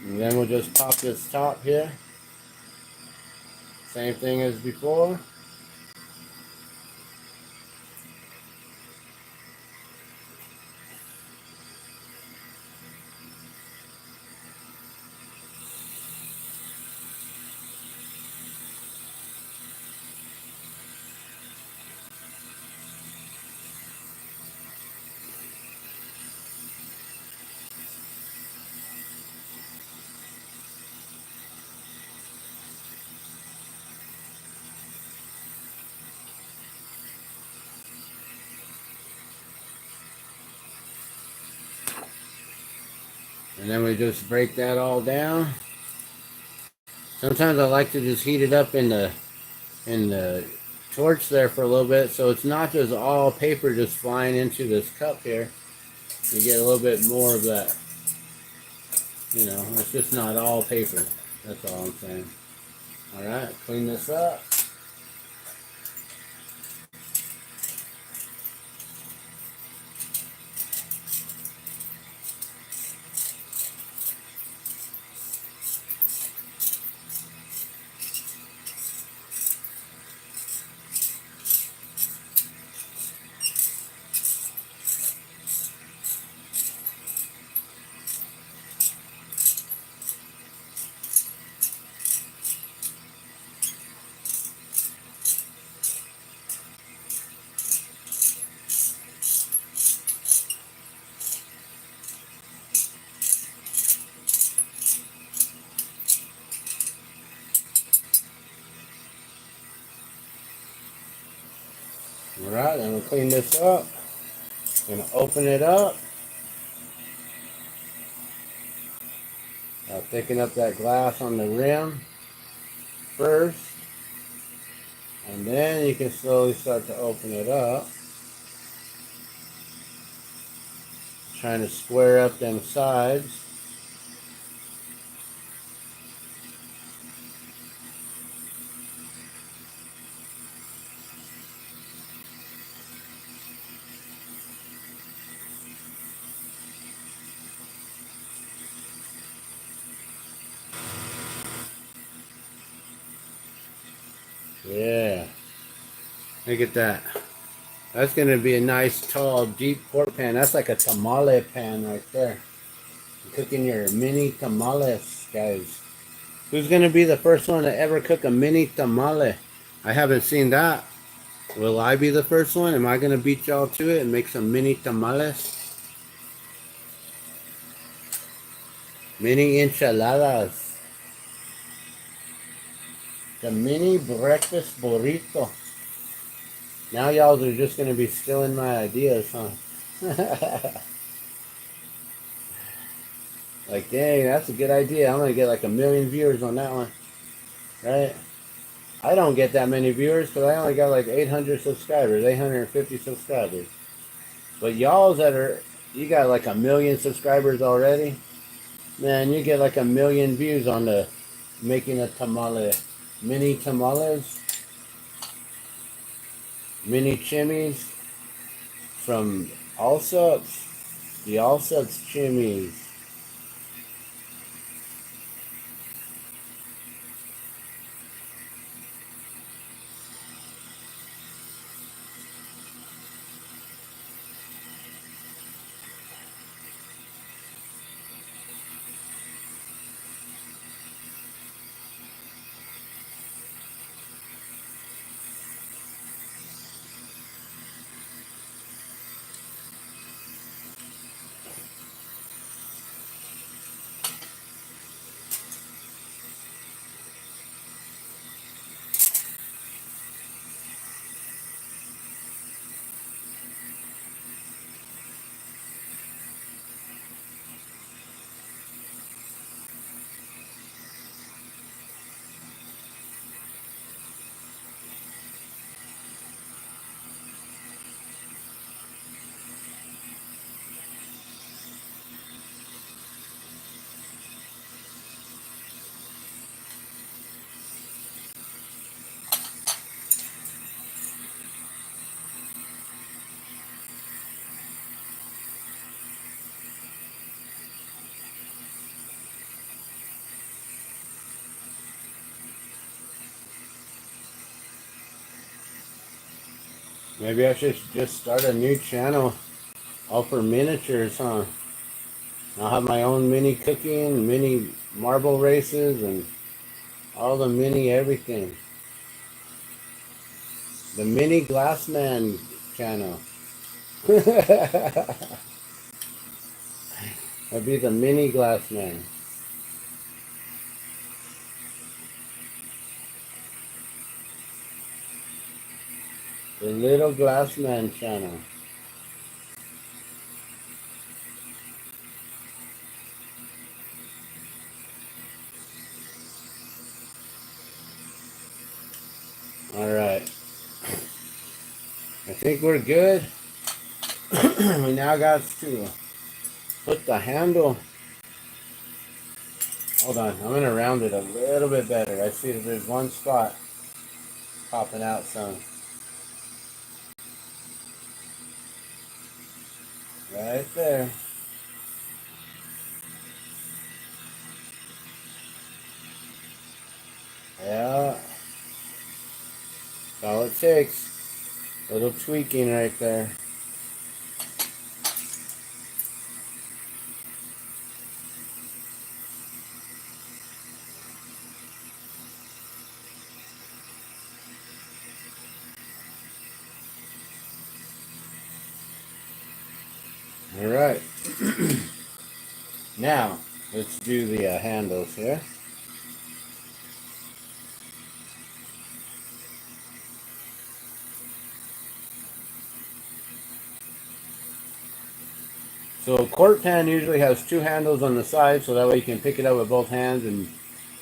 And then we'll just pop this top here. Same thing as before. And then we just break that all down. Sometimes I like to just heat it up in the torch there for a little bit, so it's not just all paper just flying into this cup here. You get a little bit more of that. You know, it's just not all paper. That's all I'm saying. Alright, clean this up. Alright, then we'll clean this up. Gonna open it up. I'll thicken up that glass on the rim first. And then you can slowly start to open it up. Trying to square up them sides. Yeah. Look at that. That's going to be a nice, tall, deep pork pan. That's like a tamale pan right there. You're cooking your mini tamales, guys. Who's going to be the first one to ever cook a mini tamale? I haven't seen that. Will I be the first one? Am I going to beat y'all to it and make some mini tamales? Mini enchiladas. The mini breakfast burrito. Now y'all are just going to be stealing my ideas, huh? Like, dang, that's a good idea. I'm going to get like 1 million viewers on that one. Right? I don't get that many viewers because I only got like 800 subscribers, 850 subscribers. But y'all you got like 1 million subscribers already. Man, you get like 1 million views on the making a tamale. Mini tamales. mini chimneys from Allsups. The Allsups chimneys. Maybe I should just start a new channel all for miniatures, huh? I'll have my own mini cooking, mini marble races, and all the mini everything. The Mini Glassman channel. That'd be the Mini Glassman. The Little Glassman channel. Alright. I think we're good. We now got to put the handle. Hold on, I'm gonna round it a little bit better. I see that there's one spot popping out some. Right there. Yeah. That's all it takes. A little tweaking right there. Alright. Now, let's do the handles here. So a quart pan usually has two handles on the side, so that way you can pick it up with both hands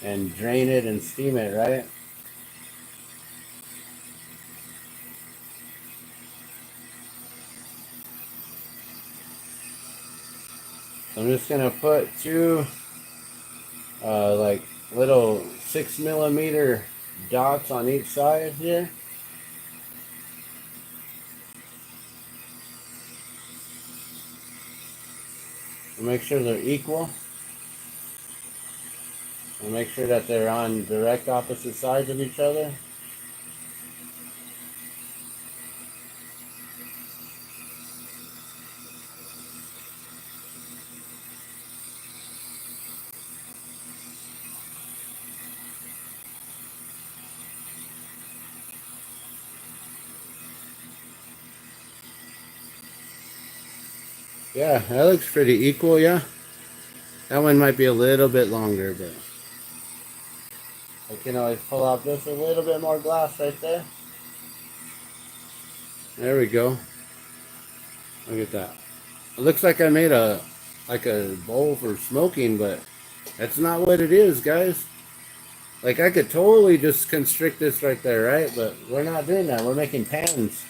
and drain it and steam it, right? So I'm just gonna put two like little 6mm dots on each side here. And make sure they're equal. And make sure that they're on direct opposite sides of each other. Yeah, that looks pretty equal, yeah. That one might be a little bit longer, but I can always pull out just a little bit more glass right there. There we go. Look at that. It looks like I made a bowl for smoking, but that's not what it is, guys. Like I could totally just constrict this right there, right? But we're not doing that. We're making pans.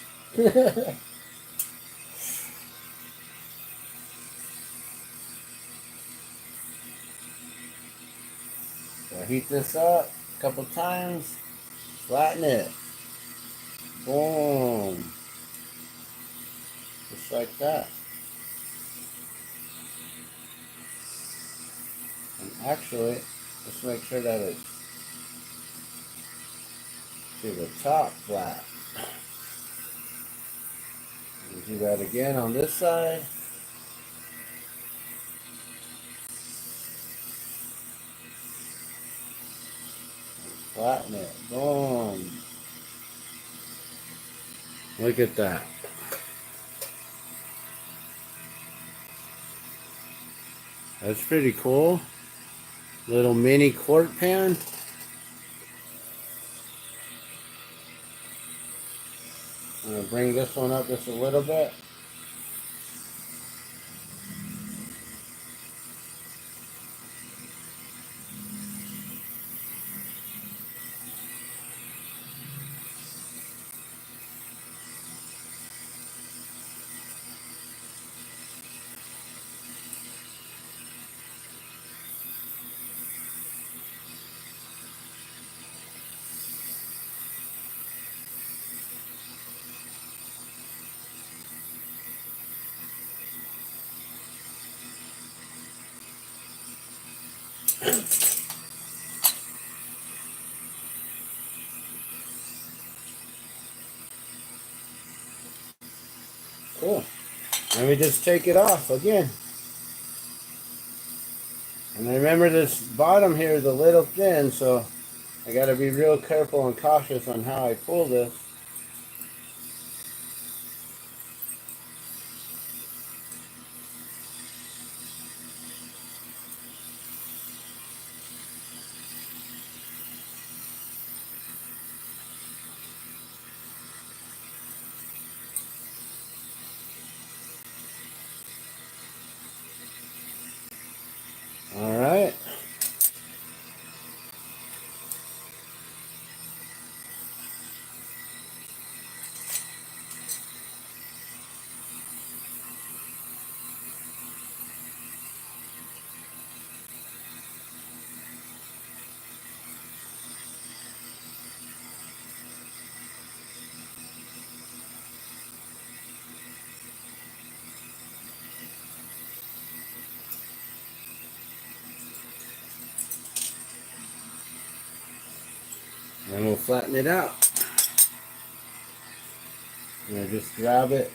So heat this up a couple times, flatten it. Boom. Just like that. And actually, let's make sure that it's to the top flat. We'll do that again on this side. Flatten it. Boom. Look at that. That's pretty cool. Little mini quart pan. I'm going to bring this one up just a little bit. Cool. Let me just take it off again. And remember, this bottom here is a little thin, so I got to be real careful and cautious on how I pull this. All right. And we'll flatten it out. And just grab it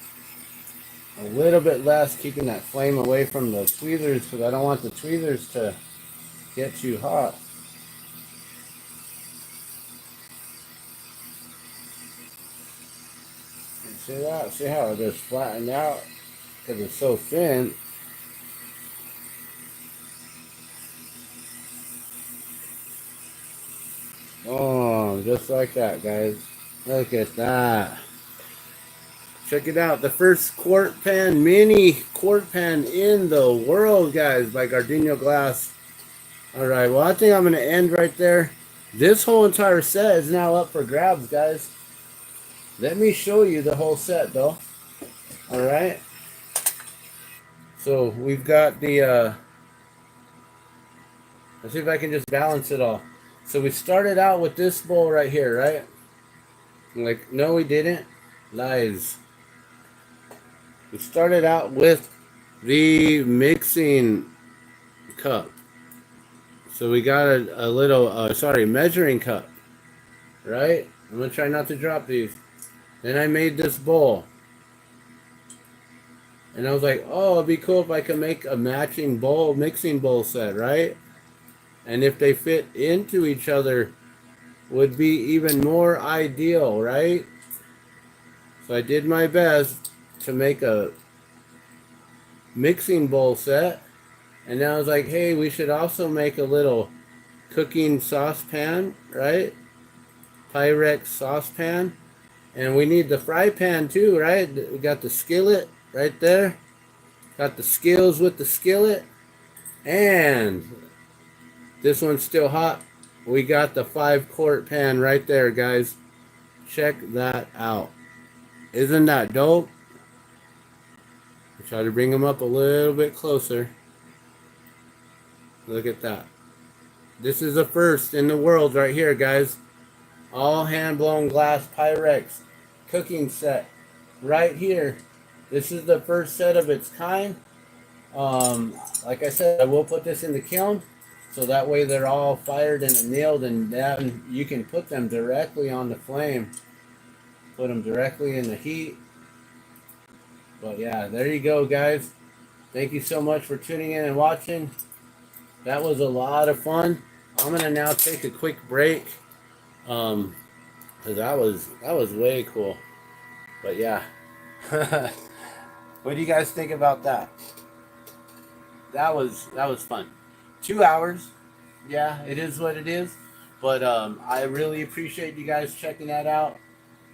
a little bit less, keeping that flame away from the tweezers because I don't want the tweezers to get too hot. And see that? See how it just flattened out because it's so thin. Oh, just like that, guys. Look at that. Check it out. The first quart pan, mini quart pan in the world, guys, by Gardenia Glass. Alright, well, I think I'm going to end right there. This whole entire set is now up for grabs, guys. Let me show you the whole set, though. Alright. So, we've got the, let's see if I can just balance it all. So, we started out with this bowl right here, right? Like, no, we didn't. Lies. We started out with the mixing cup. So we got a little, measuring cup, right? I'm going to try not to drop these. Then I made this bowl. And I was like, oh, it'd be cool if I could make a matching bowl, mixing bowl set, right? And if they fit into each other, would be even more ideal, right? So I did my best to make a mixing bowl set. And then I was like, hey, we should also make a little cooking saucepan, right? Pyrex saucepan. And we need the fry pan too, right? We got the skillet right there. Got the skills with the skillet. And this one's still hot. We got the 5-quart pan right there, guys. Check that out. Isn't that dope? I'll try to bring them up a little bit closer. Look at that. This is the first in the world right here, guys. All hand-blown glass Pyrex. cooking set right here. This is the first set of its kind. Like I said, I will put this in the kiln, so that way they're all fired and annealed, and then you can put them directly on the flame. Put them directly in the heat. But yeah, there you go, guys. Thank you so much for tuning in and watching. That was a lot of fun. I'm gonna now take a quick break. Um, 'Cause that was way cool. But yeah. What do you guys think about that? That was fun. 2 hours. Yeah, it is what it is. But I really appreciate you guys checking that out.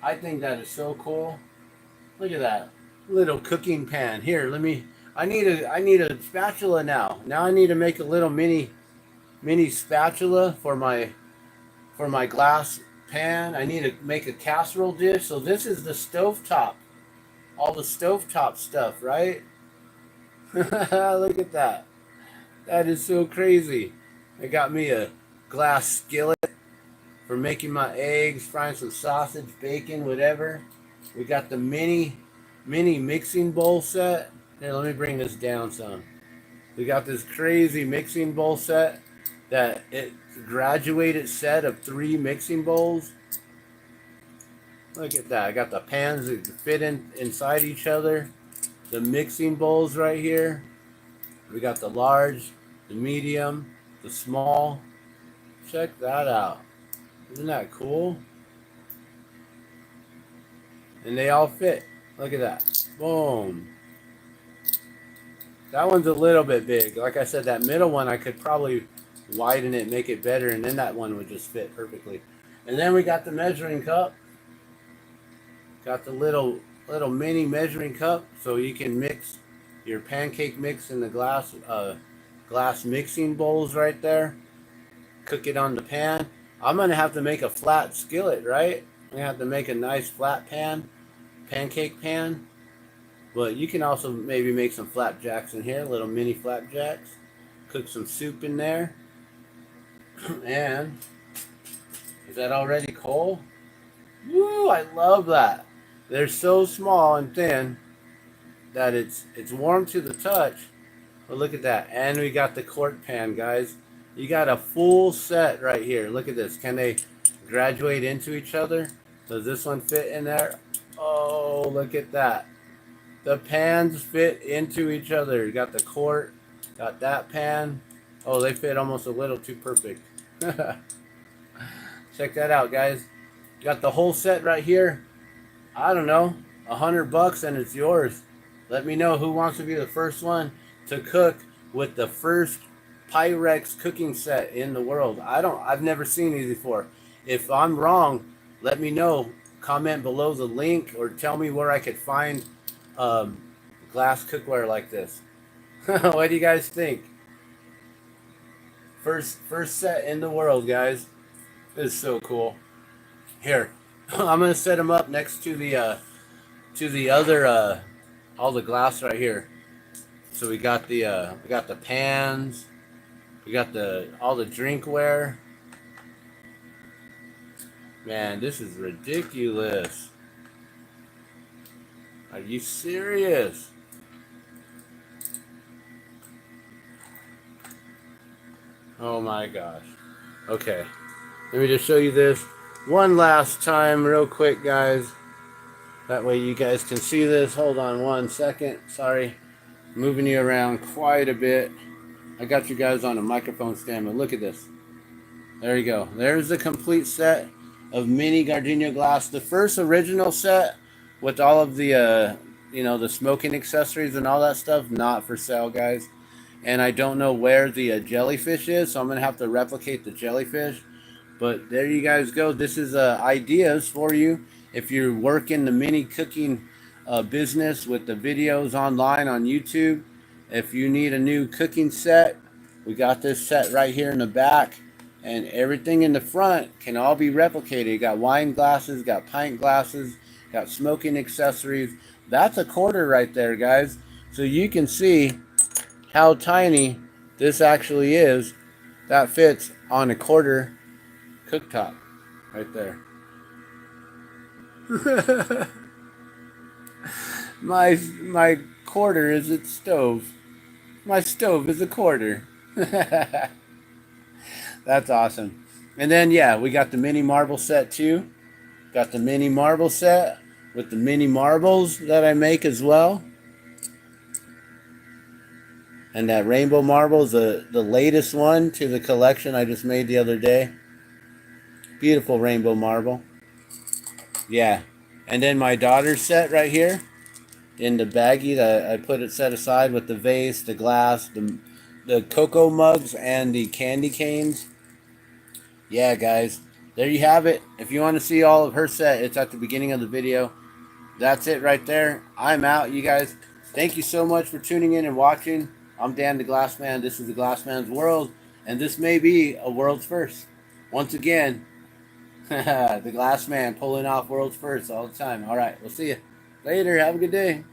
I think that is so cool. Look at that little cooking pan. Here, let me. I need a spatula now. Now I need to make a little mini spatula for my glass pan. I need to make a casserole dish. So this is the stovetop. All the stovetop stuff, right? Look at that. That is so crazy. I got me a glass skillet for making my eggs, frying some sausage, bacon, whatever. We got the mini mixing bowl set. Here, let me bring this down some. We got this crazy mixing bowl set that it graduated set of 3 mixing bowls. Look at that. I got the pans that fit inside each other. The mixing bowls right here. We got the large, the medium, the small. Check that out. Isn't that cool? And they all fit. Look at that. Boom. That one's a little bit big. Like I said, that middle one I could probably widen it, make it better, and then that one would just fit perfectly. And then we got the measuring cup. Got the little mini measuring cup, so you can mix your pancake mix in the glass mixing bowls right there. Cook it on the pan. I'm gonna have to make a flat skillet, right? I'm gonna have to make a nice flat pan, pancake pan. But you can also maybe make some flapjacks in here, little mini flapjacks. Cook some soup in there. And is that already cold? Woo! I love that. They're so small and thin that it's warm to the touch. But look at that. And we got the quart pan, guys. You got a full set right here. Look at this. Can they graduate into each other? Does this one fit in there? Oh, look at that. The pans fit into each other. You got the quart, got that pan. Oh, they fit almost a little too perfect. Check that out, guys. Got the whole set right here. I don't know, $100 and it's yours. Let me know who wants to be the first one to cook with the first Pyrex cooking set in the world. I've never seen these before. If I'm wrong, let me know. Comment below the link or tell me where I could find glass cookware like this. What do you guys think? First set in the world, guys. This is so cool. Here, I'm gonna set them up next to the other all the glass right here. So we got the pans, we got all the drinkware. Man, this is ridiculous. Are you serious? Oh my gosh. Okay. Let me just show you this one last time real quick, guys. That way you guys can see this. Hold on one second. Sorry. Moving you around quite a bit. I got you guys on a microphone stand, but look at this. There you go. There's the complete set of mini Gardenia glass. The first original set with all of the, the smoking accessories and all that stuff, not for sale, guys. And I don't know where the jellyfish is, so I'm going to have to replicate the jellyfish. But there you guys go. This is ideas for you if you're working the mini cooking business with the videos online on YouTube. If you need a new cooking set, we got this set right here in the back. And everything in the front can all be replicated. You got wine glasses, got pint glasses, got smoking accessories. That's a quarter right there, guys. So you can see how tiny this actually is. That fits on a quarter cooktop right there. My quarter is its stove. My stove is a quarter. That's awesome. And then yeah, we got the mini marble set too. Got the mini marble set with the mini marbles that I make as well. And that rainbow marble is the latest one to the collection I just made the other day. Beautiful rainbow marble. Yeah. And then my daughter's set right here in the baggie that I put it set aside with the vase, the glass, the cocoa mugs, and the candy canes. Yeah, guys. There you have it. If you want to see all of her set, it's at the beginning of the video. That's it right there. I'm out, you guys. Thank you so much for tuning in and watching. I'm Dan the Glass Man. This is the Glass Man's World, and this may be a world's first. Once again, the Glass Man pulling off world's first all the time. All right, we'll see you later. Have a good day.